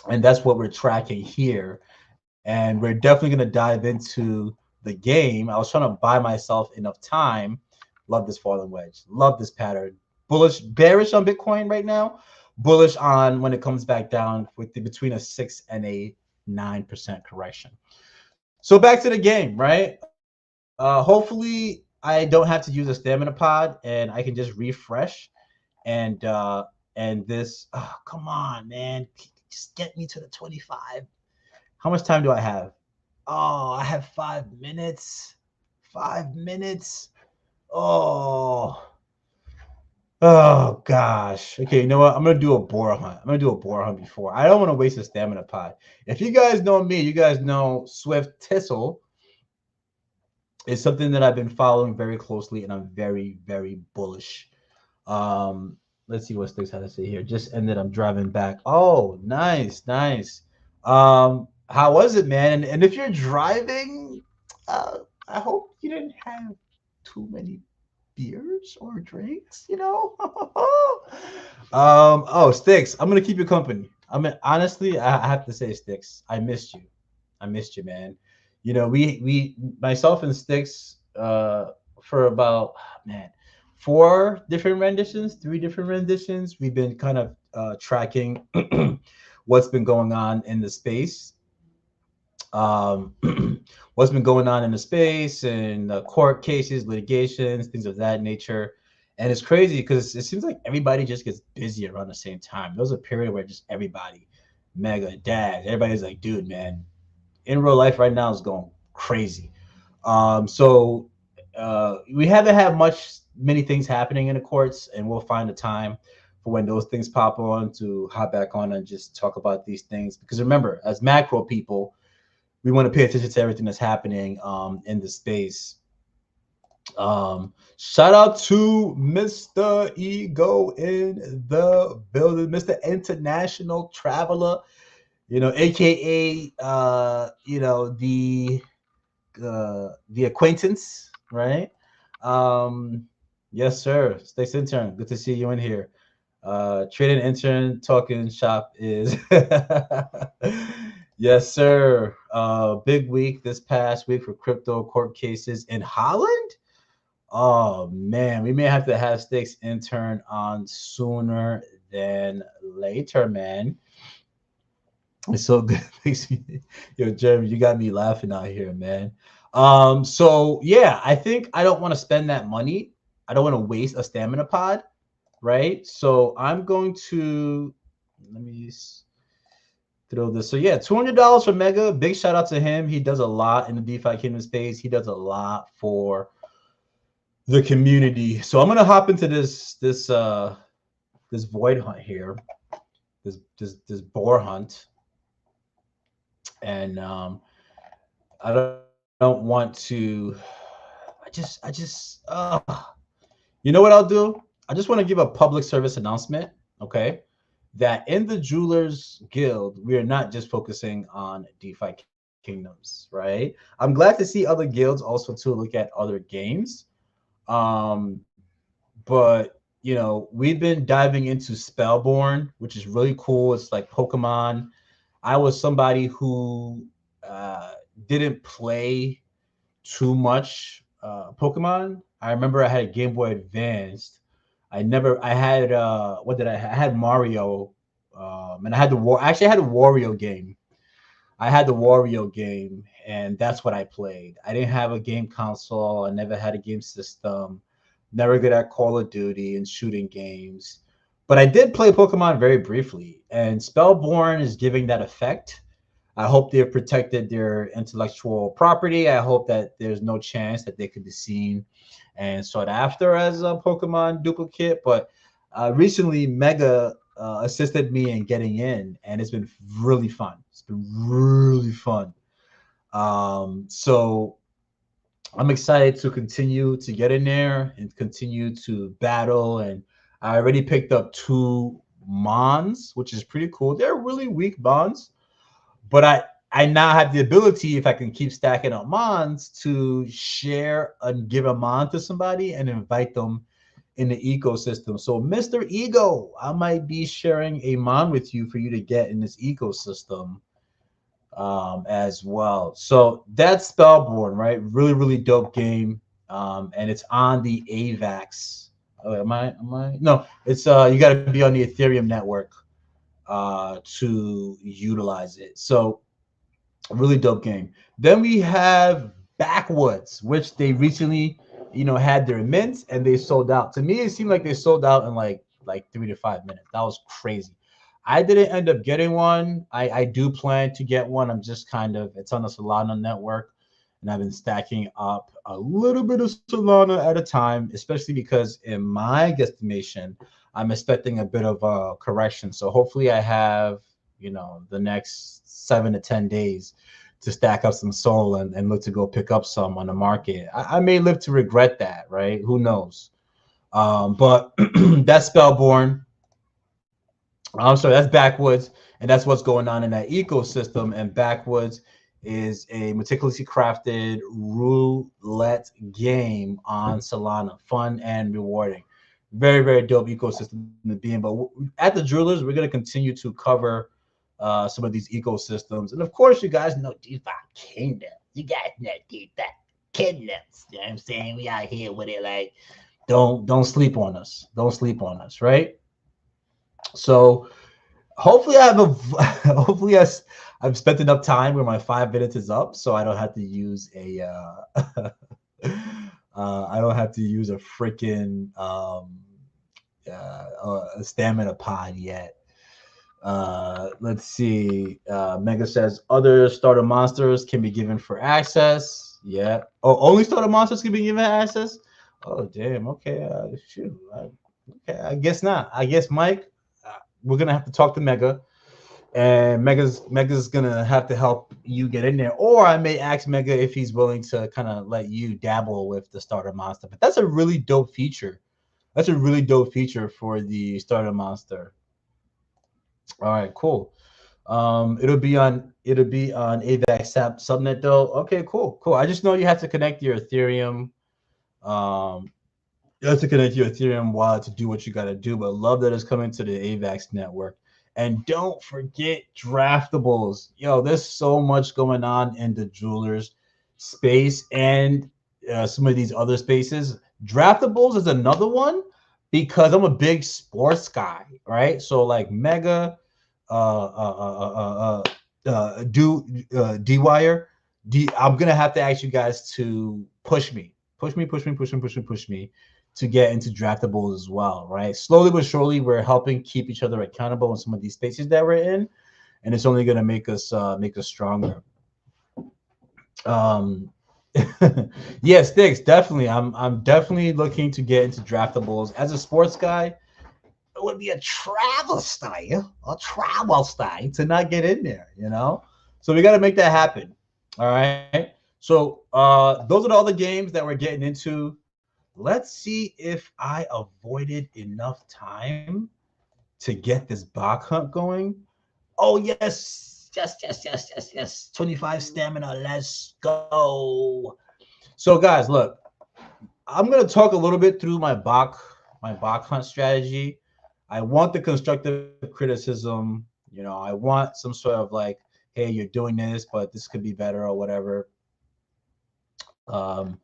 And that's what we're tracking here. And we're definitely going to dive into the game. I was trying to buy myself enough time. Love this falling wedge. Love this pattern. Bullish, bearish on Bitcoin right now. Bullish on when it comes back down with between a 6 and a 9% correction. So back to the game, right? Hopefully I don't have to use a stamina pod and I can just refresh and this. Oh, come on, man. Just get me to the 25. How much time do I have? Oh, I have 5 minutes. 5 minutes. Oh. Oh gosh. Okay, you know what? I'm gonna do a boar hunt. I'm gonna do a boar hunt before. I don't want to waste a stamina pod. If you guys know me, you guys know Swift Tissel is something that I've been following very closely, and I'm very, very bullish. Let's see what Sticks had to say here. Just ended. I'm driving back. Oh, nice, nice. How was it, man? And if you're driving, I hope you didn't have too many beers or drinks, Oh, Sticks, I'm gonna keep you company. I mean, honestly, I have to say, Sticks, I missed you. I missed you, man. We myself and Sticks for about, man, 3 different renditions. We've been kind of tracking what's been going on in the space. um, what's been going on in the space and court cases, litigations, things of that nature. And it's crazy because it seems like everybody just gets busy around the same time. There was a period where just everybody, Mega, Dad, everybody's like, dude, man, in real life right now is going crazy. So we haven't had many things happening in the courts, and we'll find a time for when those things pop on to hop back on and just talk about these things. Because remember, as macro people, we want to pay attention to everything that's happening in the space. Shout out to Mr. Ego in the building, Mr. International Traveler, aka the acquaintance, right? Yes, sir. State's intern. Good to see you in here. Trading intern talking shop is yes, sir. Big week this past week for crypto court cases in Holland. Oh man, we may have to have Sticks intern on sooner than later, man. It's so good. Makes me, yo, Jeremy, you got me laughing out here, man. So yeah, I think I don't want to spend that money. I don't want to waste a stamina pod, right? So I'm going to let me throw this. So yeah, $200 for Mega. Big shout out to him. He does a lot in the DeFi Kingdom space. He does a lot for the community. So I'm gonna hop into this void hunt here, this boar hunt, and I don't want to. You know what I'll do? I just want to give a public service announcement. Okay, that in the Jewelers Guild, we are not just focusing on DeFi kingdoms, right? I'm glad to see other guilds also to look at other games. Um, but we've been diving into Spellborn, which is really cool. It's like Pokemon. I was somebody who didn't play too much Pokemon. I remember I had a Game Boy Advanced. I had what did I have? I had Mario, and I had the War. Actually, I had a Wario game. I had the Wario game, and that's what I played. I didn't have a game console. I never had a game system. Never good at Call of Duty and shooting games. But I did play Pokemon very briefly, and Spellborn is giving that effect. I hope they've protected their intellectual property. I hope that there's no chance that they could be seen and sought after as a Pokemon duplicate. But recently, Mega assisted me in getting in, and it's been really fun. It's been really fun. So I'm excited to continue to get in there and continue to battle. And I already picked up 2 Mons, which is pretty cool. They're really weak Mons, but I now have the ability, if I can keep stacking up Mons, to share and give a Mon to somebody and invite them in the ecosystem. So, Mr. Ego, I might be sharing a Mon with you for you to get in this ecosystem as well. So that's Spellborn, right? Really, really dope game. And it's on the AVAX. Oh, am I? No, it's you got to be on the Ethereum network to utilize it. So really dope game. Then we have Backwoods, which they recently, had their mints and they sold out. To me, it seemed like they sold out in like 3 to 5 minutes. That was crazy. I didn't end up getting one. I do plan to get one. I'm just it's on the Solana network, and I've been stacking up a little bit of Solana at a time, especially because in my guesstimation, I'm expecting a bit of a correction. So hopefully I have, the next 7 to 10 days to stack up some Sol and look to go pick up some on the market. I may live to regret that, right? Who knows? But that's Spellborn. I'm sorry, that's Backwoods, and that's what's going on in that ecosystem. And Backwoods is a meticulously crafted roulette game on Solana, fun and rewarding. Very, very dope ecosystem to be in. But at the Jewelers, we're going to continue to cover some of these ecosystems. And of course, you guys know DeFi Kingdom. You guys know DeFi Kingdoms. You know what I'm saying? We out here with it like, don't sleep on us. Don't sleep on us, right? So hopefully hopefully I've spent enough time where my 5 minutes is up, so I don't have to use a I don't have to use a freaking a stamina pod yet. Let's see. Mega says other starter monsters can be given for access. Yeah. Oh, only starter monsters can be given access. Oh, damn. Okay. Shoot. Okay. I guess not. I guess Mike, we're gonna have to talk to Mega, and Mega's gonna have to help you get in there. Or I may ask Mega if he's willing to kind of let you dabble with the starter monster. But that's a really dope feature. That's a really dope feature for the starter monster. All right, cool. It'll be on AVAX subnet though. Okay, cool. I just know you have to connect your Ethereum. You have to connect your Ethereum wallet to do what you got to do. But love that it's coming to the AVAX network. And don't forget draftables. Yo, there's so much going on in the Jewelers space and some of these other spaces. Draftables is another one because I'm a big sports guy, right? So like Mega, do D-Wire, I'm gonna have to ask you guys to push me to get into draftables as well, right? Slowly but surely, we're helping keep each other accountable in some of these spaces that we're in, and it's only gonna make us stronger. Um, yeah, Sticks, definitely. I'm definitely looking to get into draftables. As a sports guy, it would be a travesty to not get in there, you know? So we got to make that happen. All right. So those are all the games that we're getting into. Let's see if I avoided enough time to get this bot hunt going. Oh, yes. 25 stamina. Let's go. So, guys, look, I'm gonna talk a little bit through my Bach hunt strategy. I want the constructive criticism. You know, I want some sort of like, hey, you're doing this, but this could be better or whatever. Um,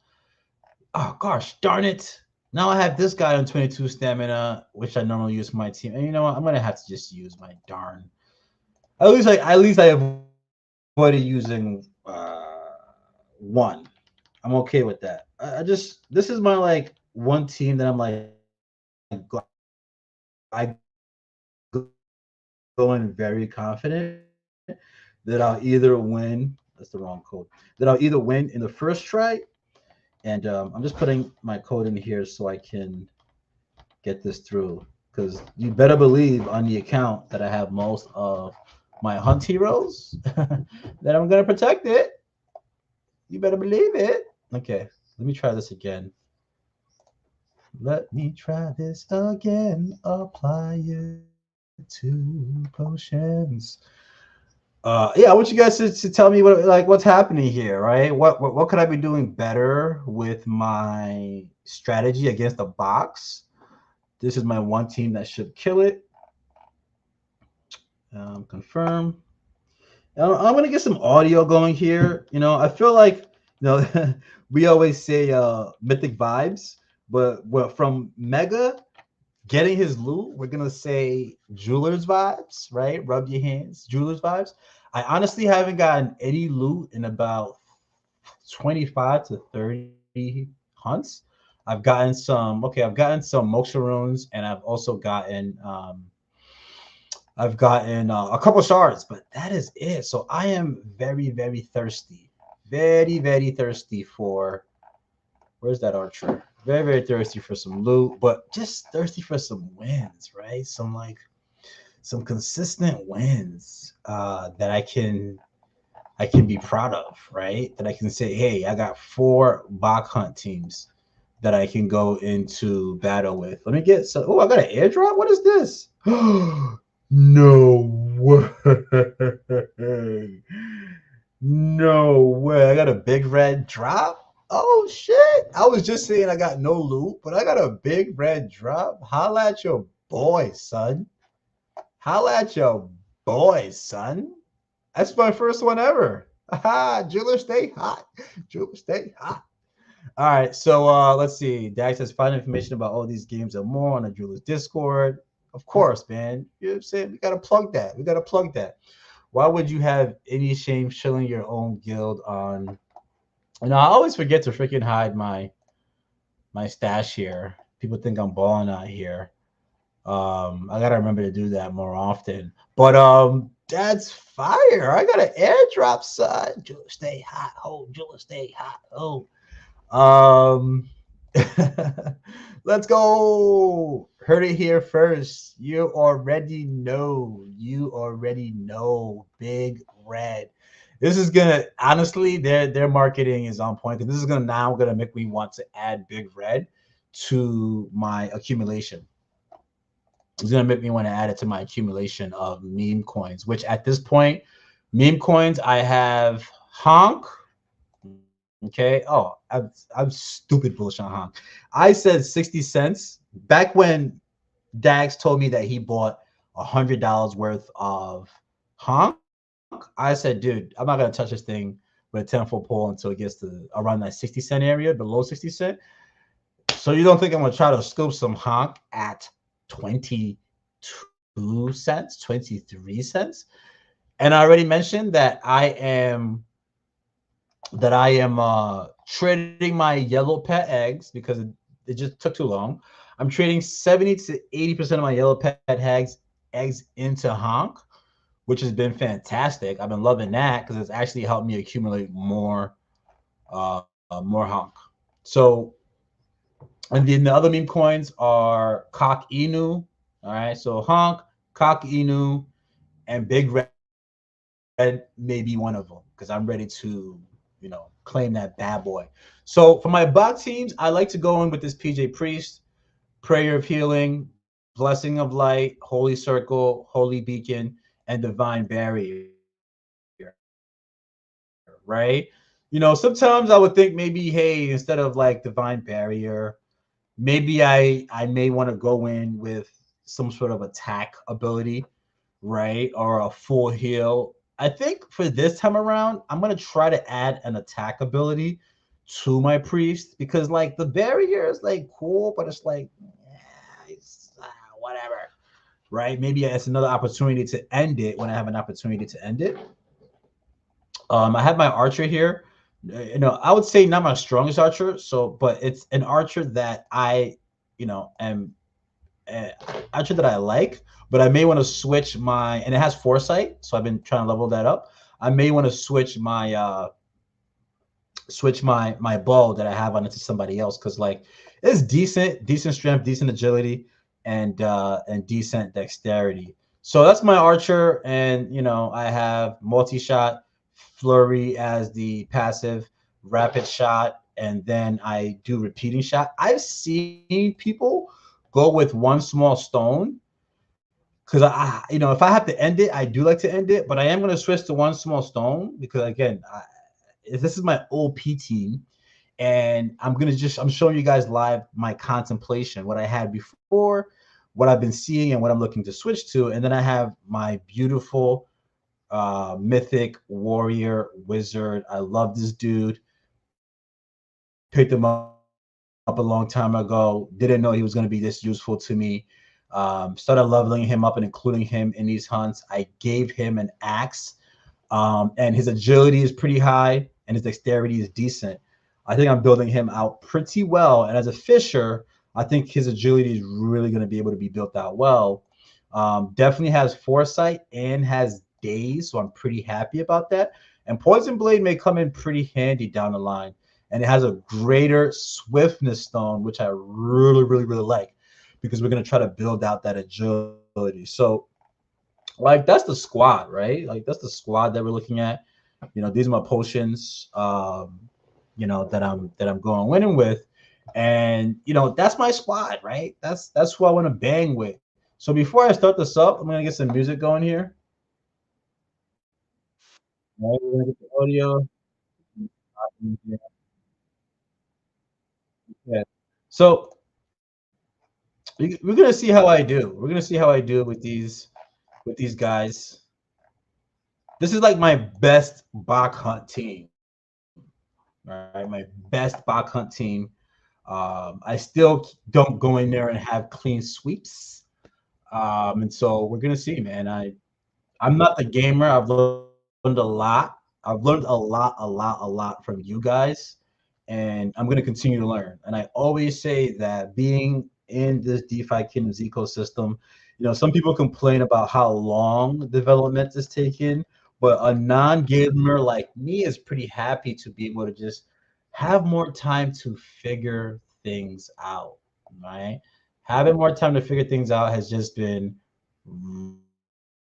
oh gosh, darn it! Now I have this guy on 22 stamina, which I normally use for my team. And you know what? I'm gonna have to just use my darn. At least I avoided using one. I'm okay with that. I just this is my like one team that I'm like I go in very confident that I'll either win. That's the wrong code. That I'll either win in the first try, and I'm just putting my code in here so I can get this through. Because you better believe on the account that I have most of my hunt heroes that I'm gonna protect it. You better believe it. Okay, let me try this again. Let me try this again. Apply it to potions. Yeah, I want you guys to tell me what's happening here, right? What could I be doing better with my strategy against the box? This is my one team that should kill it. Confirm. I'm gonna get some audio going here. You know, I feel like we always say mythic vibes, but from Mega getting his loot, we're gonna say jeweler's vibes, right? Rub your hands, jeweler's vibes. I honestly haven't gotten any loot in about 25 to 30 hunts. I've gotten some moksha runes, and I've gotten a couple shards, but that is it. So I am very, very thirsty. Very, very thirsty for where's that archer? Very, very thirsty for some loot, but just thirsty for some wins, right? Some consistent wins that I can be proud of, right? That I can say, hey, I got 4 Bach hunt teams that I can go into battle with. Let me get some. Oh, I got an airdrop. What is this? No way. No way. I got a big red drop. Oh shit. I was just saying I got no loot, but I got a big red drop. Holla at your boy, son. Holla at your boy, son. That's my first one ever. Haha, jeweler stay hot. Jeweler stay hot. All right, so let's see. Dax has find information about all these games and more on the Jeweler's Discord. Of course, man. You know what I'm saying? We gotta plug that. We gotta plug that. Why would you have any shame shilling your own guild on? And I always forget to freaking hide my stash here. People think I'm balling out here. I gotta remember to do that more often. But that's fire. I got an airdrop, son. Jeweler stay hot. Oh, jeweler stay hot. Oh. Um, let's go. Heard it here first. You already know. You already know. Big Red. This is gonna honestly, their marketing is on point because this is gonna make me want to add Big Red to my accumulation. It's gonna make me want to add it to my accumulation of meme coins, which at this point, meme coins I have Honk. Okay. Oh, I'm stupid bullish on Honk. I said 60 cents back when Dax told me that he bought $100 worth of Honk. I said, dude, I'm not gonna touch this thing with a 10-foot pole until it gets to around that 60 cent area, below 60 cent. So you don't think I'm gonna try to scoop some honk at 22 cents, 23 cents? And I already mentioned that I am trading my yellow pet eggs because it just took too long. I'm trading 70 to 80% of my yellow pet eggs into honk, which has been fantastic. I've been loving that because it's actually helped me accumulate more honk. So, and then the other meme coins are Cock Inu. All right, so honk, Cock Inu, and Big Red may be one of them because I'm ready to, claim that bad boy. So for my bot teams, I like to go in with this PJ Priest, Prayer of Healing, Blessing of Light, Holy Circle, Holy Beacon, and Divine Barrier. Right? Sometimes I would think maybe, hey, instead of like Divine Barrier, maybe I may want to go in with some sort of attack ability, right? Or a full heal. I think for this time around, I'm gonna try to add an attack ability to my priest because like the barrier is like cool, but it's like whatever, right? Maybe it's another opportunity to end it when I have an opportunity to end it. I have my archer here. I would say not my strongest archer, but it's an archer that am uh, archer that I like, but I may want to switch and it has foresight, so I've been trying to level that up. I may want to switch my bow that I have on it to somebody else because like it's decent strength, decent agility, and decent dexterity. So that's my archer, and I have multi-shot, flurry as the passive, rapid shot, and then I do repeating shot. I've seen people go with one small stone because if I have to end it, I do like to end it, but I am going to switch to one small stone because again, this is my OP team, and I'm showing you guys live my contemplation, what I had before, what I've been seeing, and what I'm looking to switch to, and then I have my beautiful mythic warrior wizard. I love this dude. Picked him up a long time ago. Didn't know he was going to be this useful to me. Started leveling him up and including him in these hunts. I gave him an axe, and his agility is pretty high, and his dexterity is decent. I think I'm building him out pretty well. And as a fisher, I think his agility is really going to be able to be built out well. Definitely has foresight and has days, so I'm pretty happy about that. And Poison Blade may come in pretty handy down the line. And it has a greater swiftness stone, which I really, really, really like because we're going to try to build out that agility. So, like, that's the squad, right? Like, that's the squad that we're looking at. These are my potions, that I'm going winning with, and that's my squad, right? That's who I want to bang with. So before I start this up, I'm gonna get some music going here. Right, we're gonna get the audio. Yeah. So we're gonna see how I do. We're gonna see how I do with these guys. This is like my best Bach hunt team. All right, my best Bach hunt team. I still don't go in there and have clean sweeps. And so we're gonna see, man. I'm not the gamer. I've learned a lot. I've learned a lot from you guys, and I'm gonna continue to learn. And I always say that being in this DeFi Kingdoms ecosystem, some people complain about how long development is taking, but a non-gamer like me is pretty happy to be able to just have more time to figure things out, right? Having more time to figure things out has just been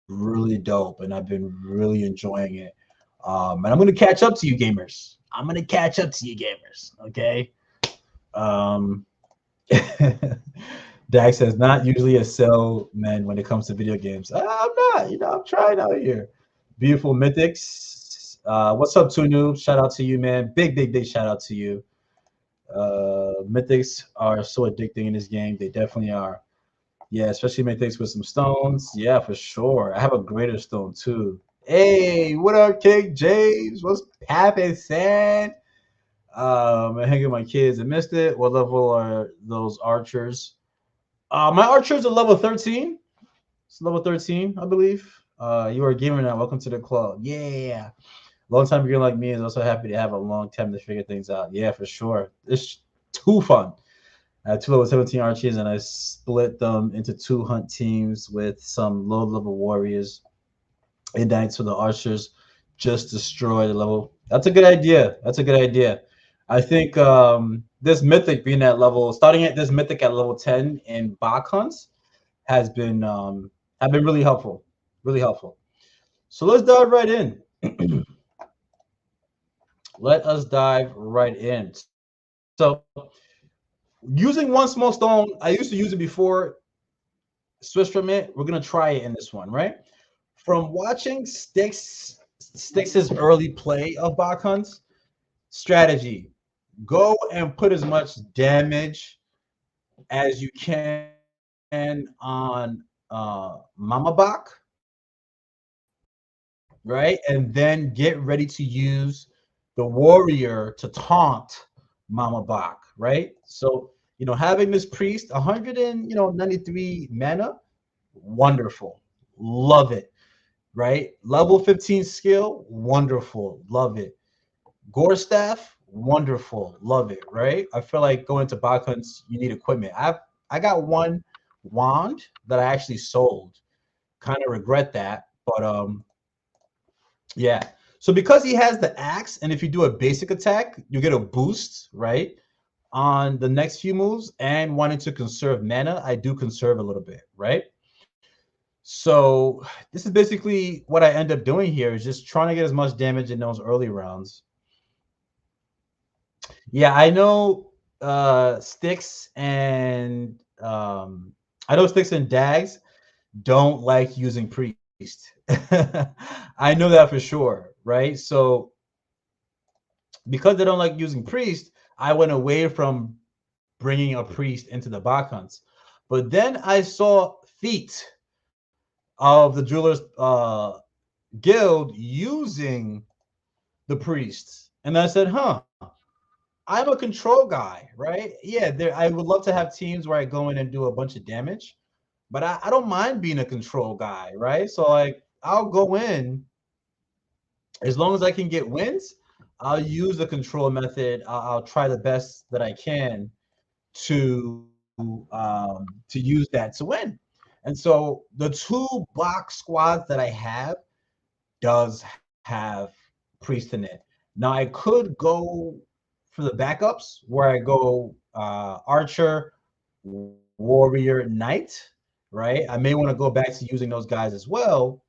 really dope, and I've been really enjoying it. And I'm gonna catch up to you gamers. I'm gonna catch up to you gamers. Okay. Um, Dax says not usually a salesman when it comes to video games. I'm not. I'm trying out here. Beautiful mythics. What's up, Tunu? Shout out to you, man. Big, big, big shout out to you. Mythics are so addicting in this game. They definitely are. Yeah, especially mythics with some stones. Yeah, for sure. I have a greater stone too. Hey, what up, King James? What's poppin', son? I hang with my kids. I missed it. What level are those archers? My archers are level 13. It's level 13, I believe. You are a gamer now. Welcome to the club. Yeah. Long time gamer like me is also happy to have a long time to figure things out. Yeah, for sure. It's too fun. I have two level 17 archers and I split them into two hunt teams with some low level warriors. Ignite so the archers just destroy the level. That's a good idea. That's a good idea. I think this mythic being at level, starting at this mythic at level 10 in Bach hunts has been have been really helpful. Really helpful. So let's dive right in. Let us dive right in. So using one small stone, I used to use it before, switch from it. We're gonna try it in this one, right? From watching Styx's early play of Bach hunts, strategy: go and put as much damage as you can on Mama Bach, right? And then get ready to use the warrior to taunt Mama Bach, right? So, having this priest 193 mana, wonderful. Love it, right? Level 15 skill, wonderful. Love it. Gore staff, wonderful. Love it, right? I feel like going to Bach hunts, you need equipment. I got one wand that I actually sold. Kind of regret that, but yeah. So because he has the axe, and if you do a basic attack, you get a boost, right? On the next few moves, and wanting to conserve mana, I do conserve a little bit, right? So this is basically what I end up doing here is just trying to get as much damage in those early rounds. Yeah, I know Sticks and Dags don't like using Priest. I know that for sure, right? So because they don't like using Priest, I went away from bringing a Priest into the Bach hunts. But then I saw feet of the Jewelers Guild using the Priests. And I said, huh, I'm a control guy, right? Yeah, I would love to have teams where I go in and do a bunch of damage, but I don't mind being a control guy, right? So like I'll go in as long as I can get wins. I'll use the control method. I'll try the best that I can to use that to win. And so the two box squads that I have does have priest in it. Now I could go for the backups where I go archer, warrior, knight, right? I may want to go back to using those guys as well,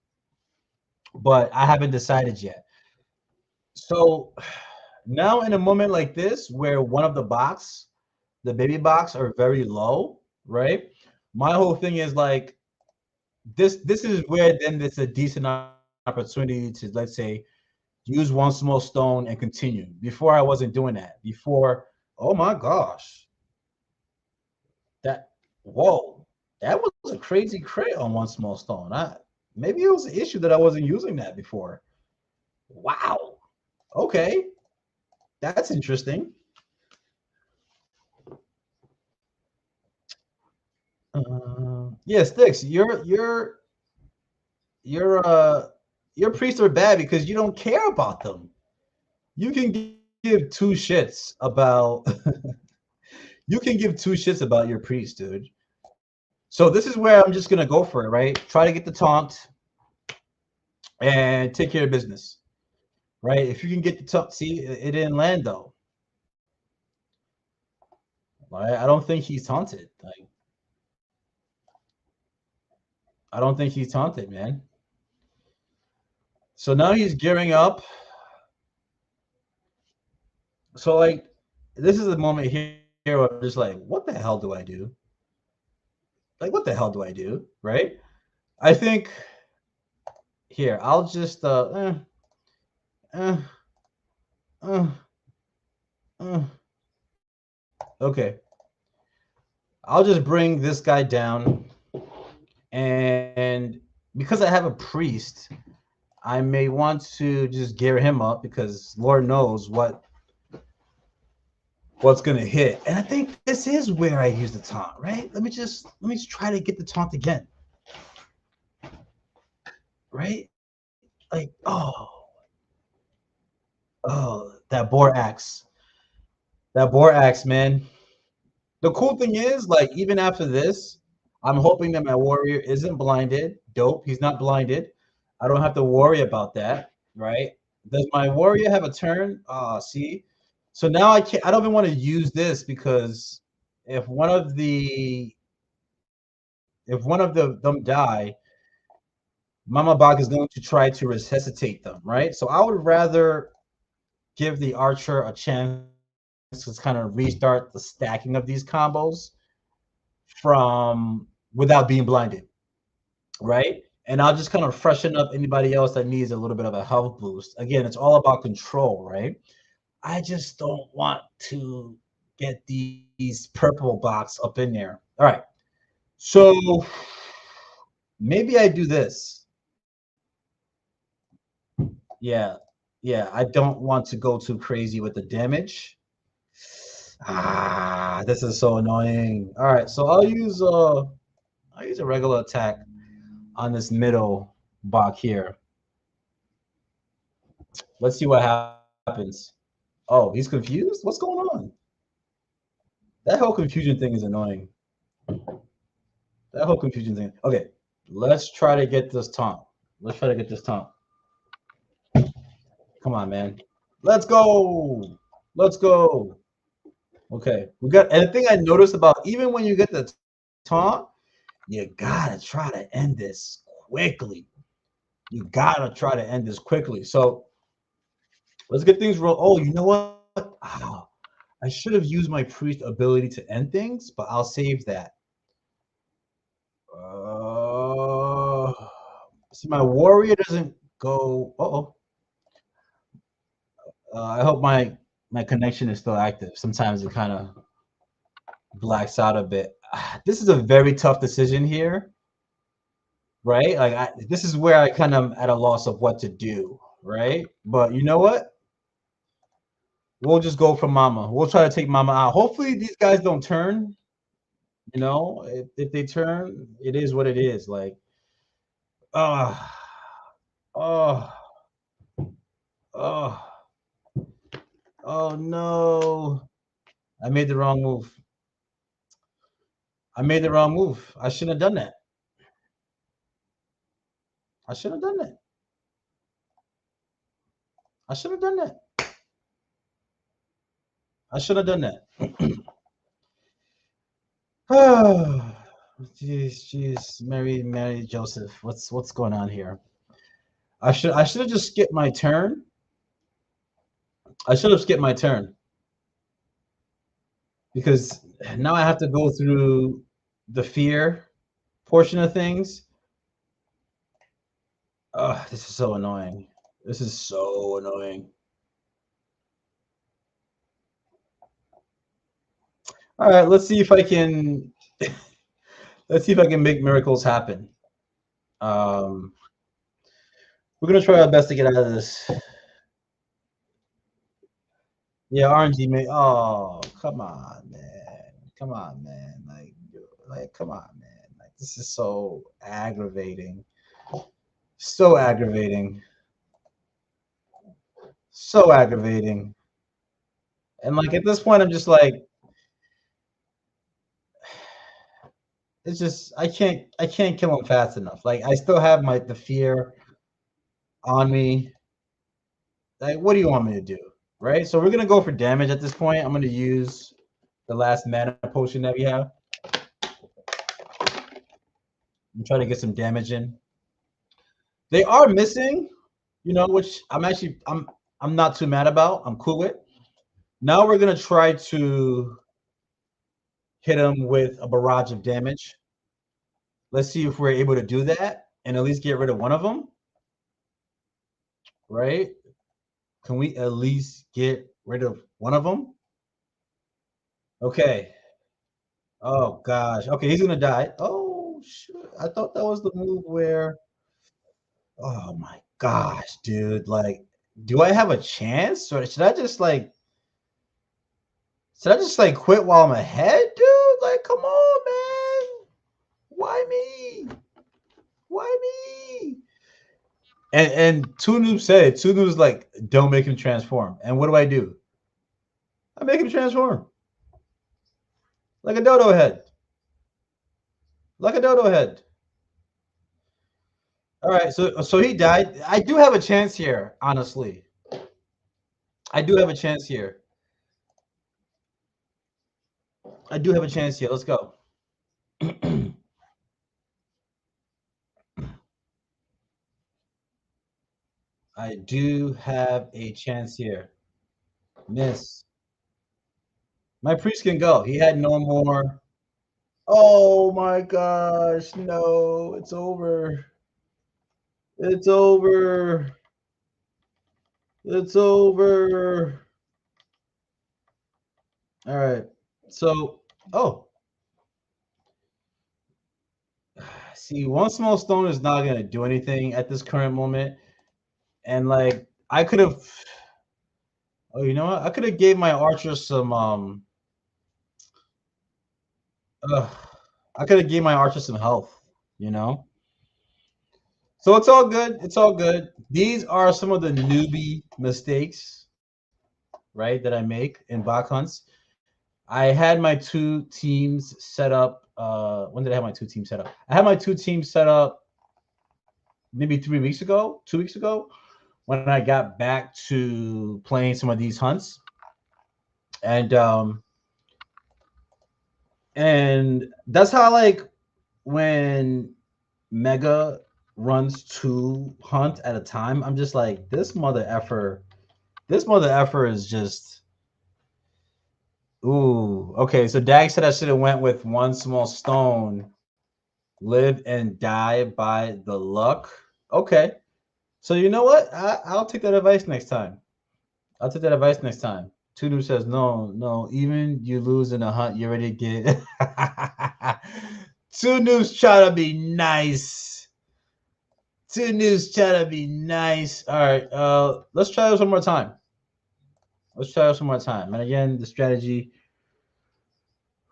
but I haven't decided yet. So now in a moment like this where one of the baby box are very low, right? My whole thing is like this is where then it's a decent opportunity to, let's say, use one small stone and continue. Before I wasn't doing that. Before, oh my gosh, that whoa, that was a crazy crit on one small stone. Maybe it was an issue that I wasn't using that before. Wow. Okay, that's interesting. Yeah, Sticks, your your priests are bad because you don't care about them. You can give two shits about you can give two shits about your priest, dude. So this is where I'm just gonna go for it, right? Try to get the taunt and take care of business, right? If you can get the taunt, see, it didn't land though. Right? I don't think he's taunted. Like, I don't think he's taunted, man. So now he's gearing up. So like, this is the moment here where I'm just like, what the hell do I do? Like, what the hell do I do? Right? I think here I'll just uh, uh, uh. Okay, I'll just bring this guy down, and because I have a priest, I may want to just gear him up because Lord knows what's gonna hit. And I think this is where I use the taunt, right? Let me just try to get the taunt again. Right? Like, that boar axe. That boar axe, man. The cool thing is, like, even after this, I'm hoping that my warrior isn't blinded. Dope, he's not blinded. I don't have to worry about that, right? Does my warrior have a turn? See? So now I don't even want to use this because if one of the them die, Mama Bach is going to try to resuscitate them, right? So I would rather give the archer a chance to kind of restart the stacking of these combos from without being blinded, right? And I'll just kind of freshen up anybody else that needs a little bit of a health boost. Again, it's all about control, right? I just don't want to get these purple box up in there. All right. So maybe I do this. Yeah. Yeah. I don't want to go too crazy with the damage. This is so annoying. All right. So I'll use a regular attack on this middle block here. Let's see what happens. Oh, he's confused? What's going on? That whole confusion thing is annoying. That whole confusion thing. Okay, let's try to get this taunt. Let's try to get this taunt. Come on, man. Let's go. Let's go. Okay, we got. And the thing I noticed about even when you get the taunt, you gotta try to end this quickly. You gotta try to end this quickly. So let's get things roll. Oh, you know what? I should have used my priest ability to end things, but I'll save that. Uh, See, my warrior doesn't go. Oh, I hope my connection is still active. Sometimes it kind of blacks out a bit. This is a very tough decision here, right? Like this is where I kind of at a loss of what to do, right? But you know what? We'll just go for Mama. We'll try to take Mama out. Hopefully these guys don't turn. You know, if they turn, it is what it is. Like, oh, oh, oh, oh no! I made the wrong move. I made the wrong move. I shouldn't have done that. I shouldn't have done that. I should have done that. I should have done that. Oh, jeez, Mary Joseph. What's going on here? I should have just skipped my turn. I should have skipped my turn because now I have to go through the fear portion of things. Oh, this is so annoying. This is so annoying. All right, let's see if I can let's see if I can make miracles happen. Um, we're gonna try our best to get out of this. Yeah, RNG may. Oh, come on, man. Come on, man. Like, come on, man. Like, this is so aggravating. So aggravating. So aggravating. And like at this point, I'm just like, it's just I can't kill him fast enough. Like I still have the fear on me. Like, what do you want me to do? Right? So we're gonna go for damage at this point. I'm gonna use the last mana potion that we have. I'm trying to get some damage in. They are missing, which I'm not too mad about. I'm cool with. Now we're gonna try to hit him with a barrage of damage. Let's see if we're able to do that and at least get rid of one of them. Right? Can we at least get rid of one of them? Okay. Oh gosh. Okay, he's gonna die. Oh shit. I thought that was the move where. Oh my gosh, dude. Like, do I have a chance, or should I just like Should I just like quit while I'm ahead, dude? Like, come on, man. Why me? Why me? And Two Noob said, Two Noob's like, don't make him transform. And what do? I make him transform. Like a dodo head. Like a dodo head. All right, so he died. I do have a chance here, honestly. I do have a chance here. I do have a chance here. Let's go. I do have a chance here. Miss. My priest can go. He had no more. Oh my gosh. No, it's over. It's over. It's over. All right. So, oh, see, one small stone is not going to do anything at this current moment. And like, I could have, oh, you know what? I could have gave my archer some, I could have gave my archer some health, you know? So it's all good. It's all good. These are some of the newbie mistakes, right, that I make in bot hunts. I had my two teams set up. When did I have my two teams set up? I had my two teams set up maybe 2 weeks ago, when I got back to playing some of these hunts. And that's how, like, when Mega runs 2 hunt at a time, I'm just like, this mother effer is just, ooh. Okay, so Dag said I should have went with one small stone, live and die by the luck. Okay, so you know what? I'll take that advice next time. Tunu says, no, even you lose in a hunt, you already get. Tunu's trying to be nice. All right, let's try this one more time. And again, the strategy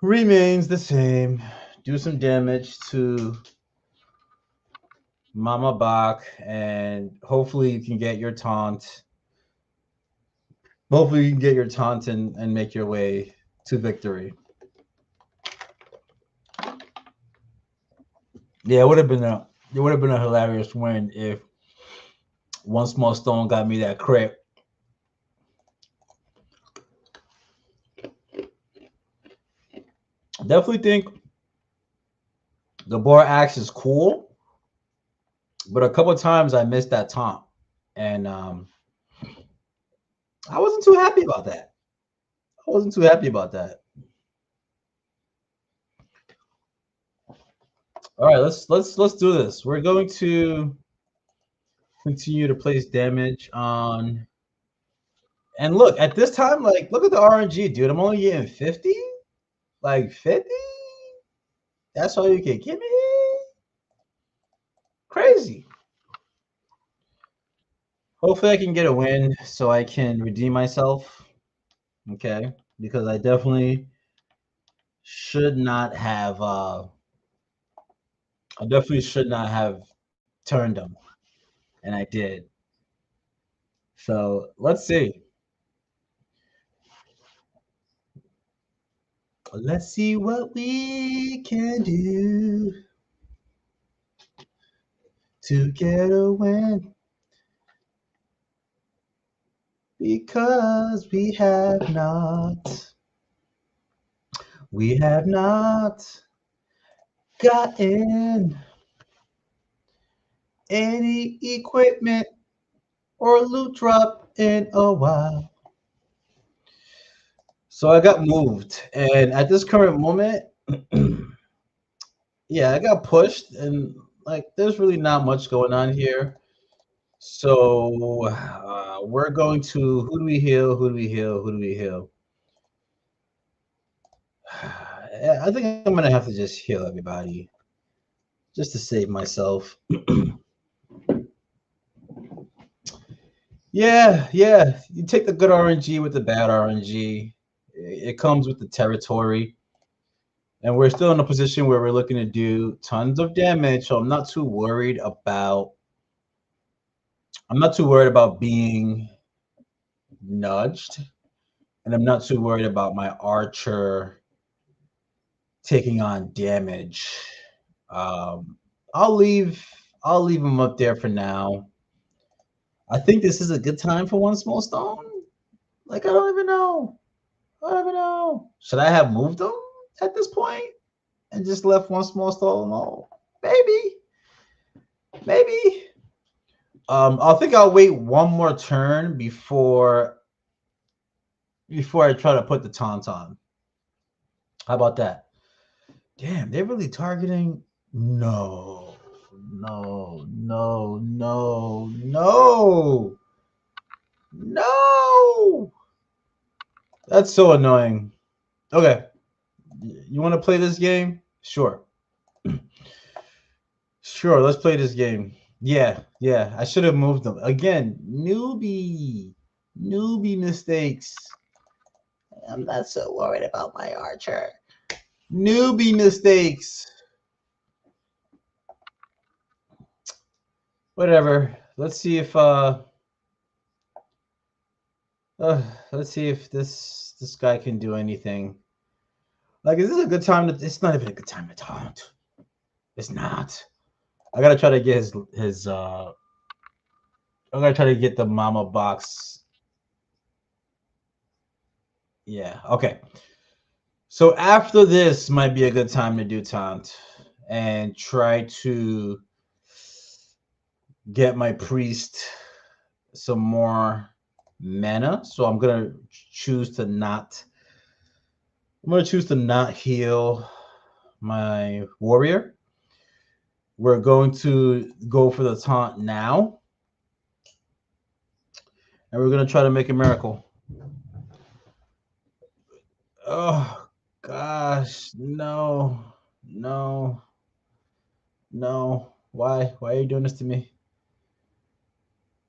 remains the same. Do some damage to Mama Bach, and hopefully you can get your taunt. Hopefully you can get your taunt and make your way to victory. Yeah, it would have been a hilarious win if one small stone got me that crit. Definitely think the bar axe is cool, but a couple of times I missed that taunt, and I wasn't too happy about that. All right, let's do this. We're going to continue to place damage on. And look, at this time, like, look at the RNG, dude. I'm only getting 50? Like 50? That's all you can give me? Crazy. Hopefully I can get a win so I can redeem myself. Okay. Because I definitely should not have turned them. And I did. So let's see. Let's see what we can do to get a win. Because we have not gotten any equipment or loot drop in a while. So I got moved, and at this current moment, yeah, I got pushed, and like, there's really not much going on here. So we're going to, who do we heal? I think I'm gonna have to just heal everybody, just to save myself. Yeah. You take the good RNG with the bad RNG. It comes with the territory. And we're still in a position where we're looking to do tons of damage. So I'm not too worried about being nudged. And I'm not too worried about my archer taking on damage. Um, I'll leave I'll leave him up there for now. I think this is a good time for one small stone. Like I don't even know. I don't even know. Should I have moved him at this point and just left one small stone alone? Maybe. Maybe. I think I'll wait one more turn before I try to put the taunt on. How about that? Damn, they're really targeting. No, no, no, no, no, no. That's so annoying. Okay, you want to play this game? Sure, sure. Let's play this game. Yeah, yeah. I should have moved them again. Newbie mistakes. I'm not so worried about my archer. Newbie mistakes. Whatever. Let's see if this guy can do anything. Like, is this a good time to? It's not even a good time to taunt. It's not. I gotta try to get his. I gotta try to get the mama box. Yeah. Okay. So after this might be a good time to do taunt and try to get my priest some more mana. So I'm gonna choose to not. I'm gonna choose to not heal my warrior. We're going to go for the taunt now, and we're gonna try to make a miracle. Oh gosh, no, no, no. Why? Why are you doing this to me?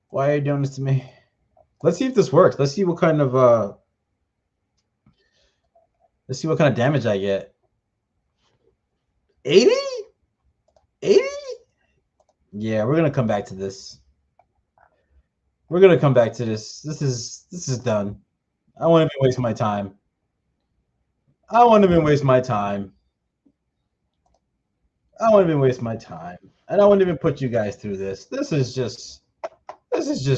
Why are you doing this to me? Let's see if this works. Let's see what kind of damage I get. 80? 80? Yeah, we're gonna come back to this. We're gonna come back to this. This is done. I won't even waste my time. I won't even waste my time. I won't even waste my time. And I won't even put you guys through this. This is just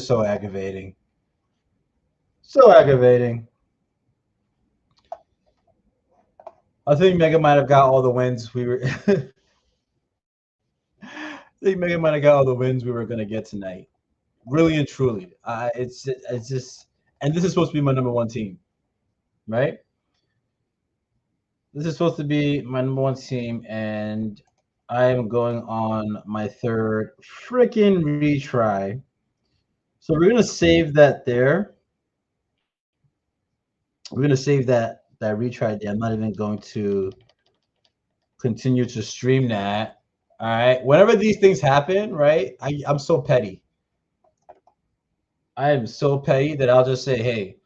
so aggravating. So aggravating. I think Mega might have got all the wins we were I think Mega might have got all the wins we were gonna get tonight. Really and truly. It's just and this is supposed to be my number one team, right? This is supposed to be my number one team, and I am going on my third freaking retry. So we're gonna save that there. We're gonna save that retry there. I'm not even going to continue to stream that. All right. Whenever these things happen, right? I'm so petty. I am so petty that I'll just say, hey,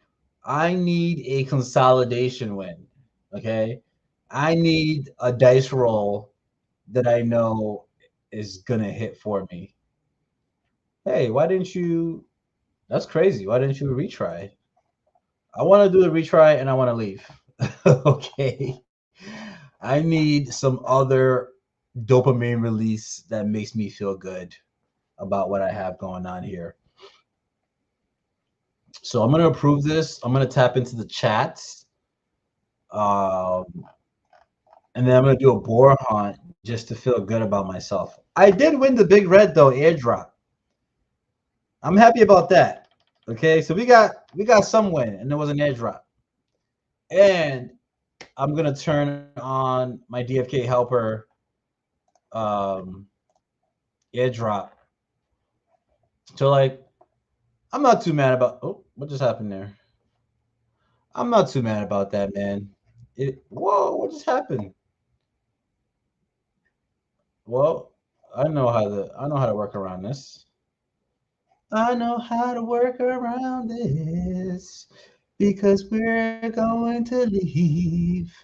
I need a consolidation win. Okay. I need a dice roll that I know is gonna hit for me. Hey, why didn't you? That's crazy. Why didn't you retry? I want to do the retry and I want to leave. Okay. I need some other dopamine release that makes me feel good about what I have going on here. So I'm going to approve this. I'm going to tap into the chats. And then I'm going to do a boar hunt just to feel good about myself. I did win the big red though, airdrop. I'm happy about that. Okay, so we got some win, and there was an airdrop. And I'm gonna turn on my DFK helper airdrop. So like, I'm not too mad about. Oh, what just happened there? I'm not too mad about that, man. Whoa, what just happened? Well, I know how to work around this. I know how to work around this. because we're going to leave.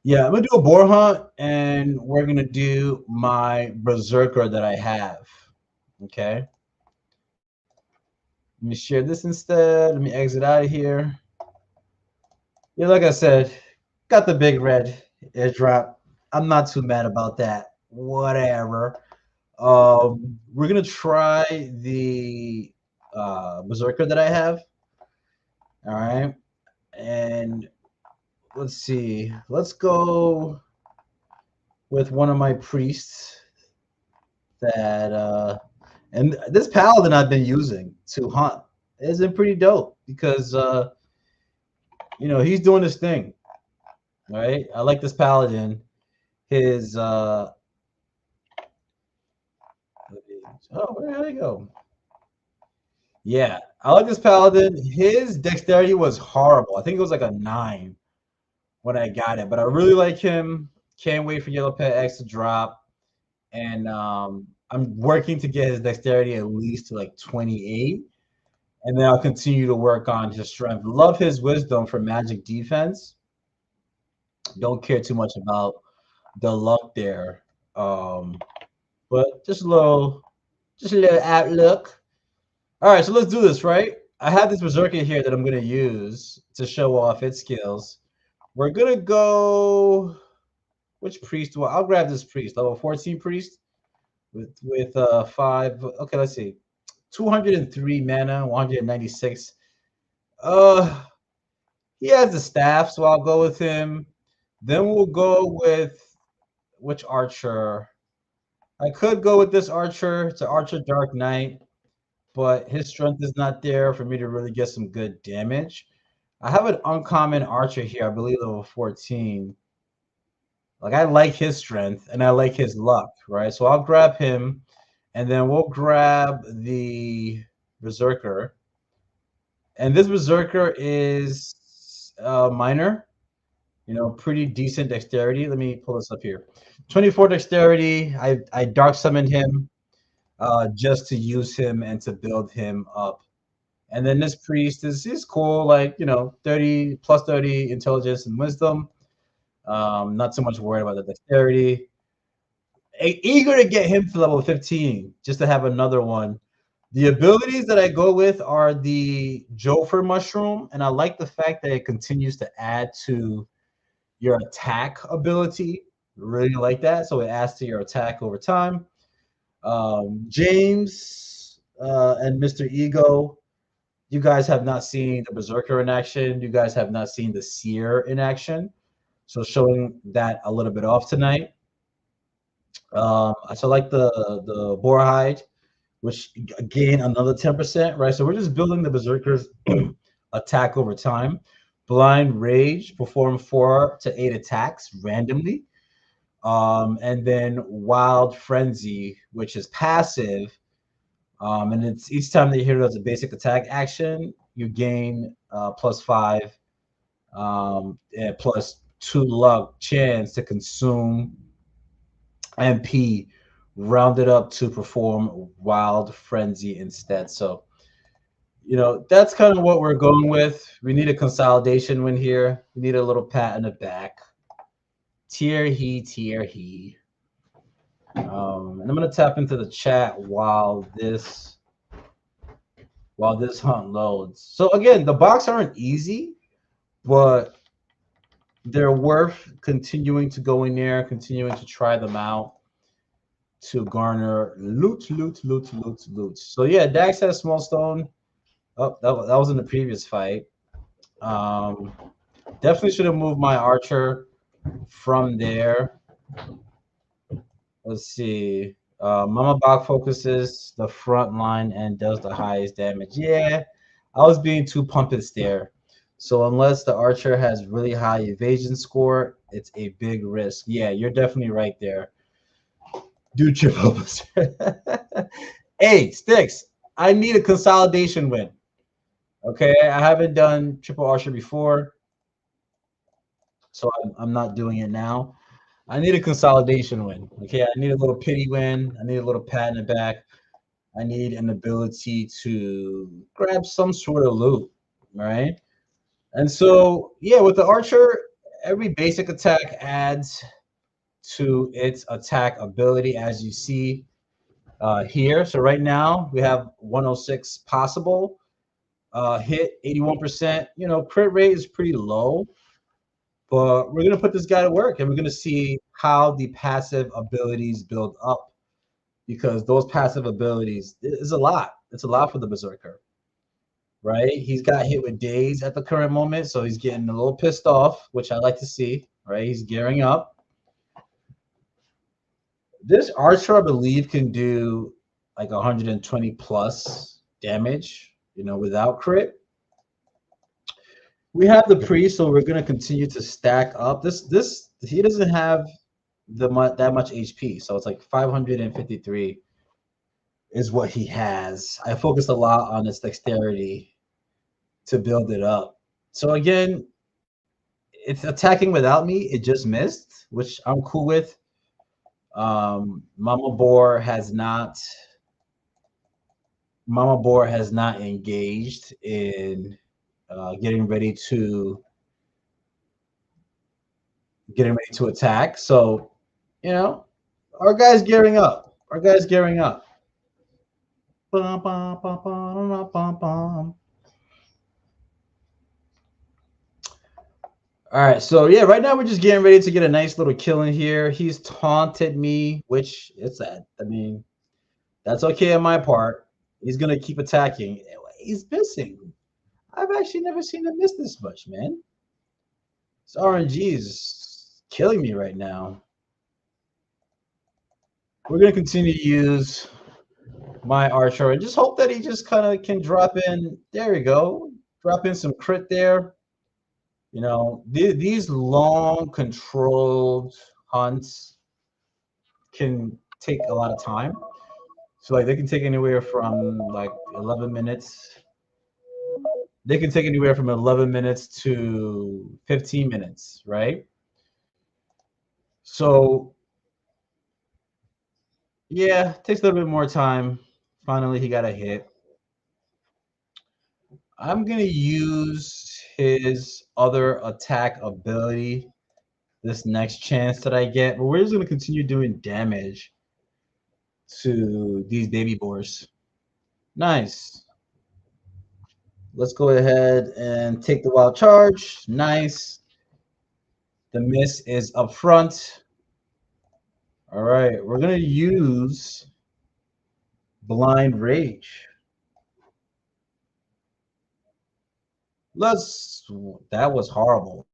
Yeah, I'm gonna do a boar hunt, and we're gonna do my berserker that I have. Okay. Let me share this instead. Let me exit out of here. Yeah, like I said, got the big red airdrop. I'm not too mad about that. Whatever. We're gonna try the berserker that I have. All right, and let's see. Let's go with one of my priests that and this paladin I've been using to hunt has been pretty dope because he's doing his thing, right? I like this paladin. His oh, where did he go? Yeah, I like this paladin. His dexterity was horrible. I think it was like a 9 when I got it, but I really like him. Can't wait for Yellow Pet X to drop. And I'm working to get his dexterity at least to like 28. And then I'll continue to work on his strength. Love his wisdom for magic defense. Don't care too much about the luck there. But just a little outlook. All right, so let's do this, right? I have this berserker here that I'm gonna use to show off its skills. We're gonna go. Which priest do I'll grab this priest, level 14 priest with 5. Okay, let's see. 203 mana, 196. Uh he has the staff, so I'll go with him. Then we'll go with which archer? I could go with this archer. It's an archer Dark Knight, but his strength is not there for me to really get some good damage. I have an uncommon archer here, I believe level 14. Like I like his strength and I like his luck, right? So I'll grab him, and then we'll grab the berserker. And this berserker is minor, pretty decent dexterity. Let me pull this up here. 24 dexterity. I dark summoned him just to use him and to build him up. And then this priest is cool, like 30 plus 30 intelligence and wisdom. Not so much worried about the dexterity. Eager to get him to level 15 just to have another one. The abilities that I go with are the Jofer mushroom, and I like the fact that it continues to add to your attack ability. Really like that. So it adds to your attack over time. James and Mr. Ego, you guys have not seen the Berserker in action. You guys have not seen the Seer in action. So showing that a little bit off tonight. So like the Boarhide, which gain another 10%, right? So we're just building the Berserker's attack over time. Blind Rage, perform 4 to 8 attacks randomly. And then Wild Frenzy, which is passive. And it's each time that you hit it as a basic attack action, you gain +5 and +2 luck chance to consume MP, rounded up to perform Wild Frenzy instead. So, that's kind of what we're going with. We need a consolidation win here. We need a little pat in the back. Tier he. And I'm gonna tap into the chat while this hunt loads. So again, the box aren't easy, but they're worth continuing to go in there, continuing to try them out to garner loot. So yeah, Dax has small stone. Oh, that was in the previous fight. Definitely should have moved my archer from there. Let's see. Mama Bach focuses the front line and does the highest damage. Yeah, I was being too pompous there. So unless the archer has really high evasion score, it's a big risk. Yeah, you're definitely right there. Do triple. Hey, Sticks, I need a consolidation win. Okay, I haven't done triple archer before, so I'm not doing it now. I need a consolidation win. Okay, I need a little pity win. I need a little pat in the back. I need an ability to grab some sort of loot, right? And so, yeah, with the archer, every basic attack adds to its attack ability, as you see here. So right now we have 106 possible, hit 81%. You know, crit rate is pretty low, but we're gonna put this guy to work, and we're gonna see how the passive abilities build up, because those passive abilities is a lot. It's a lot for the berserker, right? He's got hit with daze at the current moment, so he's getting a little pissed off, which I like to see. Right, he's gearing up. This archer, I believe, can do like 120 plus damage, you know, without crit. We have the priest, so we're gonna continue to stack up. This he doesn't have that much HP, so it's like 553 is what he has. I focused a lot on his dexterity to build it up. So again, it's attacking without me. It just missed, which I'm cool with. Mama Boar has not engaged in getting ready to attack. So, you know, our guy's gearing up. Our guy's gearing up. Bum, bum, bum, bum, bum, bum. All right, so yeah, right now we're just getting ready to get a nice little kill in here. He's taunted me, which it's that. I mean, that's okay on my part. He's gonna keep attacking. He's missing. I've actually never seen him miss this much, man. This RNG is killing me right now. We're gonna continue to use my archer and just hope that he just kind of can drop in. There we go. Drop in some crit there. You know, these long controlled hunts can take a lot of time. So like they can take anywhere from like 11 minutes. They can take anywhere from 11 minutes to 15 minutes, right? So yeah, takes a little bit more time. Finally, he got a hit. I'm gonna use his other attack ability this next chance that I get, but we're just gonna continue doing damage to these baby boars. Nice. Let's go ahead and take the wild charge. Nice. The miss is up front. All right, we're gonna use blind rage. That was horrible.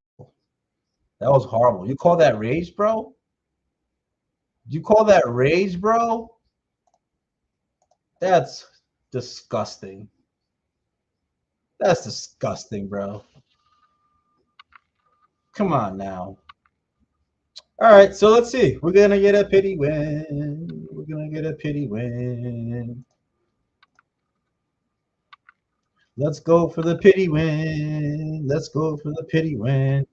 That was horrible. You call that rage, bro? You call that rage, bro? That's disgusting. That's disgusting, bro. Come on now. All right, so let's see. We're gonna get a pity win. We're gonna get a pity win. Let's go for the pity win. Let's go for the pity win.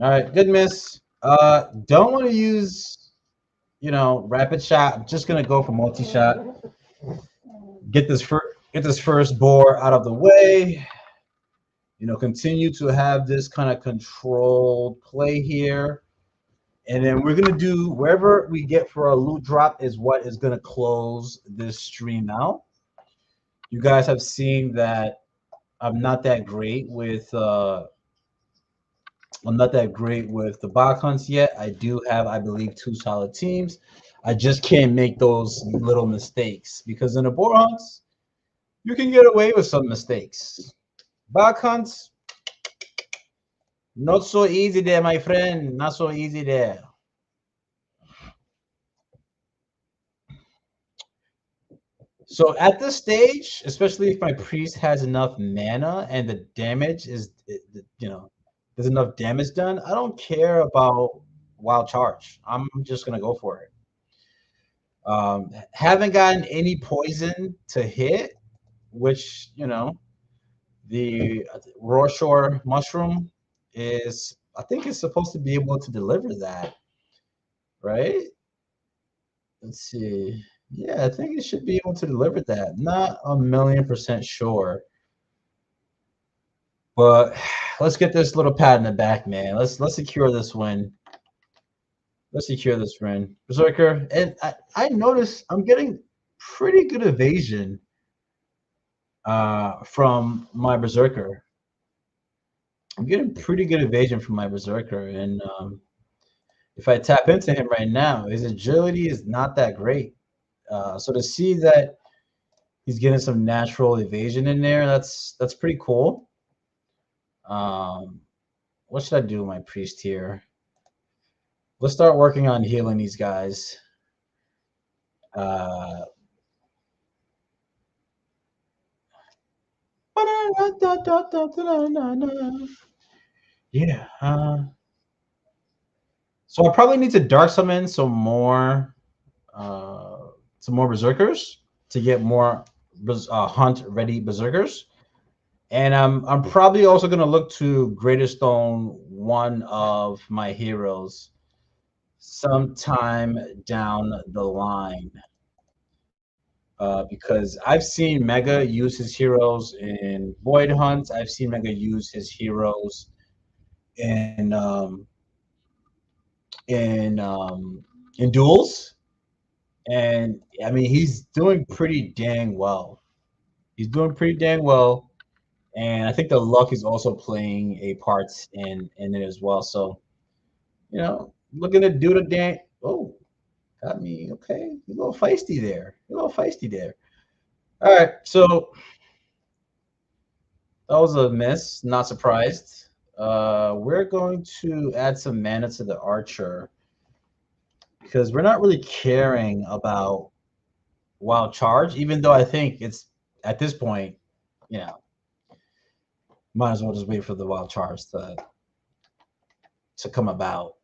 All right, good miss. Don't want to use, you know, rapid shot. I'm just gonna go for multi-shot. Get this first boar out of the way. You know, continue to have this kind of controlled play here. And then we're going to do wherever we get for a loot drop is what is going to close this stream out. You guys have seen that I'm not that great with the bot hunts yet. I do have, I believe, 2 solid teams. I just can't make those little mistakes because in the boar hunts, you can get away with some mistakes. Bot hunts, not so easy there, my friend. Not so easy there. So at this stage, especially if my priest has enough mana and the damage is, you know, there's enough damage done, I don't care about wild charge. I'm just going to go for it. Haven't gotten any poison to hit, which, you know, the raw shore mushroom is, I think it's supposed to be able to deliver that, right? Let's see. Yeah, I think it should be able to deliver that. Not 1,000,000% sure. But let's get this little pat in the back, man. Let's secure this win. Let's secure this win. Berserker. And I noticed I'm getting pretty good evasion from my Berserker. I'm getting pretty good evasion from my Berserker. And if I tap into him right now, his agility is not that great. So to see that he's getting some natural evasion in there, that's pretty cool. What should I do with my priest here? Let's start working on healing these guys. Yeah. So I probably need to dark summon some more berserkers to get more hunt ready berserkers. And I'm probably also gonna look to Greater Stone one of my heroes sometime down the line. Because I've seen Mega use his heroes in Void Hunts. I've seen Mega use his heroes in in um, in duels, and I mean he's doing pretty dang well. He's doing pretty dang well, and I think the luck is also playing a part in it as well. So looking to do the dang. Oh, got me. Okay, a little feisty there. A little feisty there. All right, so that was a miss. Not surprised. We're going to add some mana to the archer because we're not really caring about wild charge, even though I think it's at this point, you know, might as well just wait for the wild charge to come about.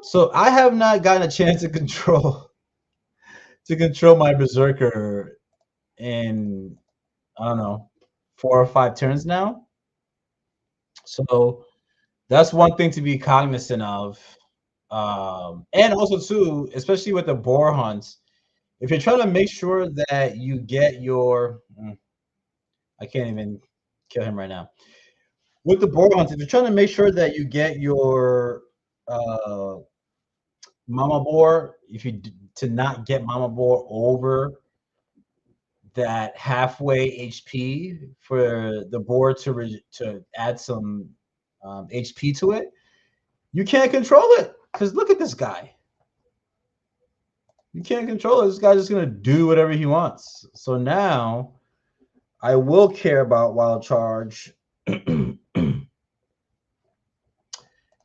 So I have not gotten a chance to control my berserker in I don't know 4 or 5 turns now. So that's one thing to be cognizant of. And also too, especially with the boar hunts, if you're trying to make sure that you get your I can't even kill him right now. With the boar hunts, if you're trying to make sure that you get your uh mama boar, if you to not get mama boar over that halfway HP for the boar to add some HP to it, you can't control it because look at this guy. You can't control it. This guy's just gonna do whatever he wants. So now I will care about wild charge, and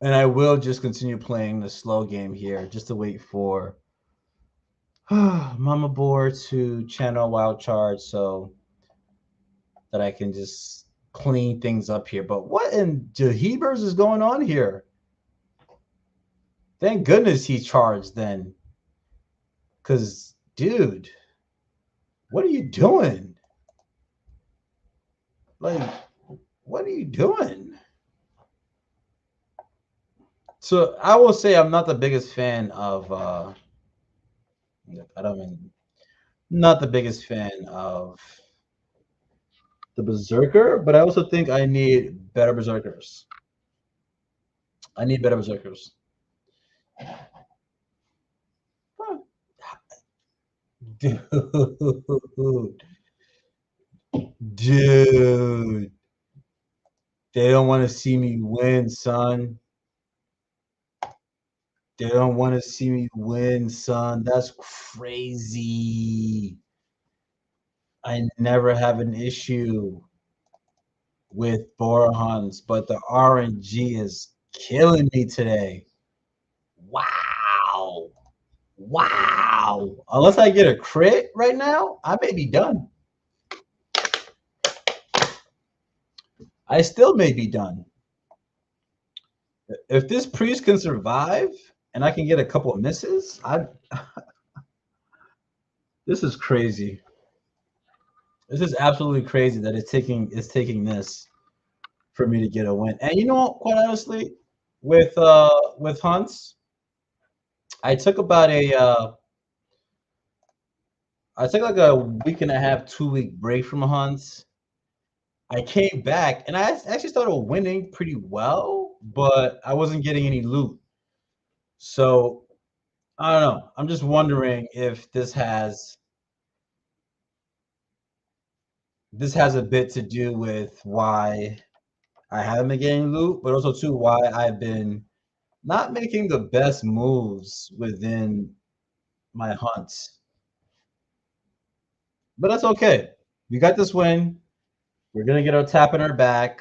I will just continue playing the slow game here, just to wait for Mama Boar to channel wild charge, so that I can just clean things up here. But what in Jahebers is going on here? Thank goodness he charged then. Because, dude, what are you doing? Like, what are you doing? So I will say I'm not the biggest fan of not the biggest fan of the Berserker, but I also think I need better Berserkers. I need better Berserkers. Dude, they don't want to see me win, son. They don't want to see me win, son. That's crazy. I never have an issue with Borahans, but the RNG is killing me today. Wow. Wow. Unless I get a crit right now, I may be done. I still may be done. If this priest can survive and I can get a couple of misses, this is crazy. This is absolutely crazy that it's taking this for me to get a win. And you know what, quite honestly, with hunts, I took about I took like a week and a half, 2 week break from hunts. I came back and I actually started winning pretty well, but I wasn't getting any loot. So I don't know. I'm just wondering if this has a bit to do with why I haven't been getting loot, but also too why I've been not making the best moves within my hunts. But that's okay. We got this win. We're gonna get our tap in our back.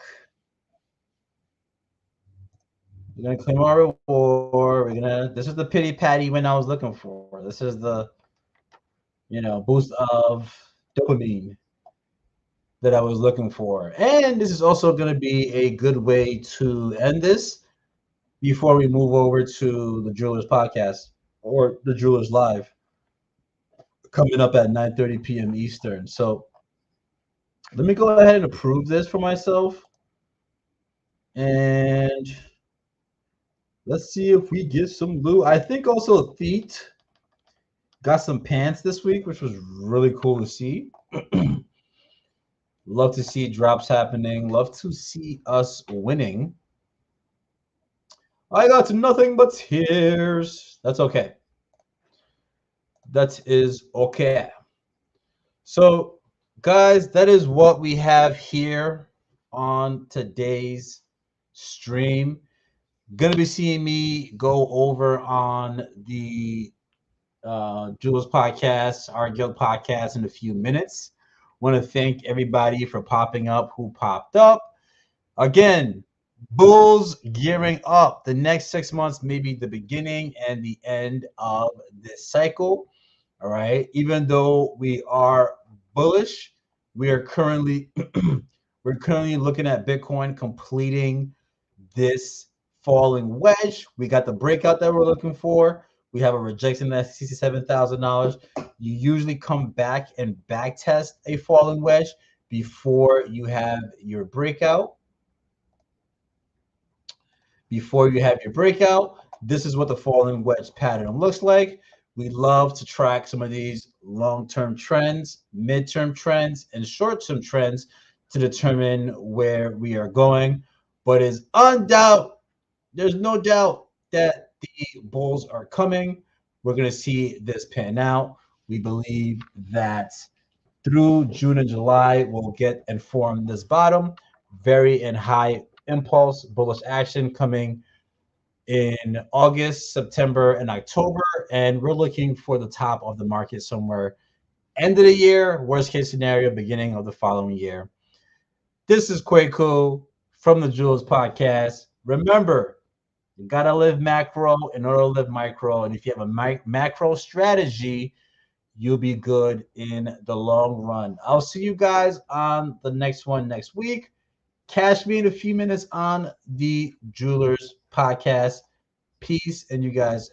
We're gonna claim our reward. We're gonna. This is the pity patty win I was looking for. This is the boost of dopamine that I was looking for, and this is also gonna be a good way to end this before we move over to the Jewelers podcast or the Jewelers Live coming up at 9:30 p.m. Eastern. So let me go ahead and approve this for myself, and let's see if we get some loot. I think also Theet got some pants this week, which was really cool to see. Love to see drops happening. Love to see us winning. I got nothing but tears. That's okay. That is okay. So, guys, that is what we have here on today's stream. Gonna be seeing me go over on the Jules podcast, our guild podcast, in a few minutes. Want to thank everybody for popping up who popped up. Again, Bulls gearing up. The next 6 months may be the beginning and the end of this cycle. All right. Even though we are bullish, we are currently we're currently looking at Bitcoin completing this falling wedge. We got the breakout that we're looking for. We have a rejection at $67,000. You usually come back and back test a falling wedge before you have your breakout. Before you have your breakout, this is what the falling wedge pattern looks like. We love to track some of these long-term trends, mid-term trends, and short-term trends to determine where we are going. But there's no doubt that the bulls are coming. We're going to see this pan out. We believe that through June and July, we'll get and form this bottom. Very in high impulse, bullish action coming in August, September, and October. And we're looking for the top of the market somewhere end of the year, worst case scenario, beginning of the following year. This is Kwaku from the Jules Podcast. Remember, you got to live macro in order to live micro. And if you have a macro strategy, you'll be good in the long run. I'll see you guys on the next one next week. Catch me in a few minutes on the Jewelers Podcast. Peace, and you guys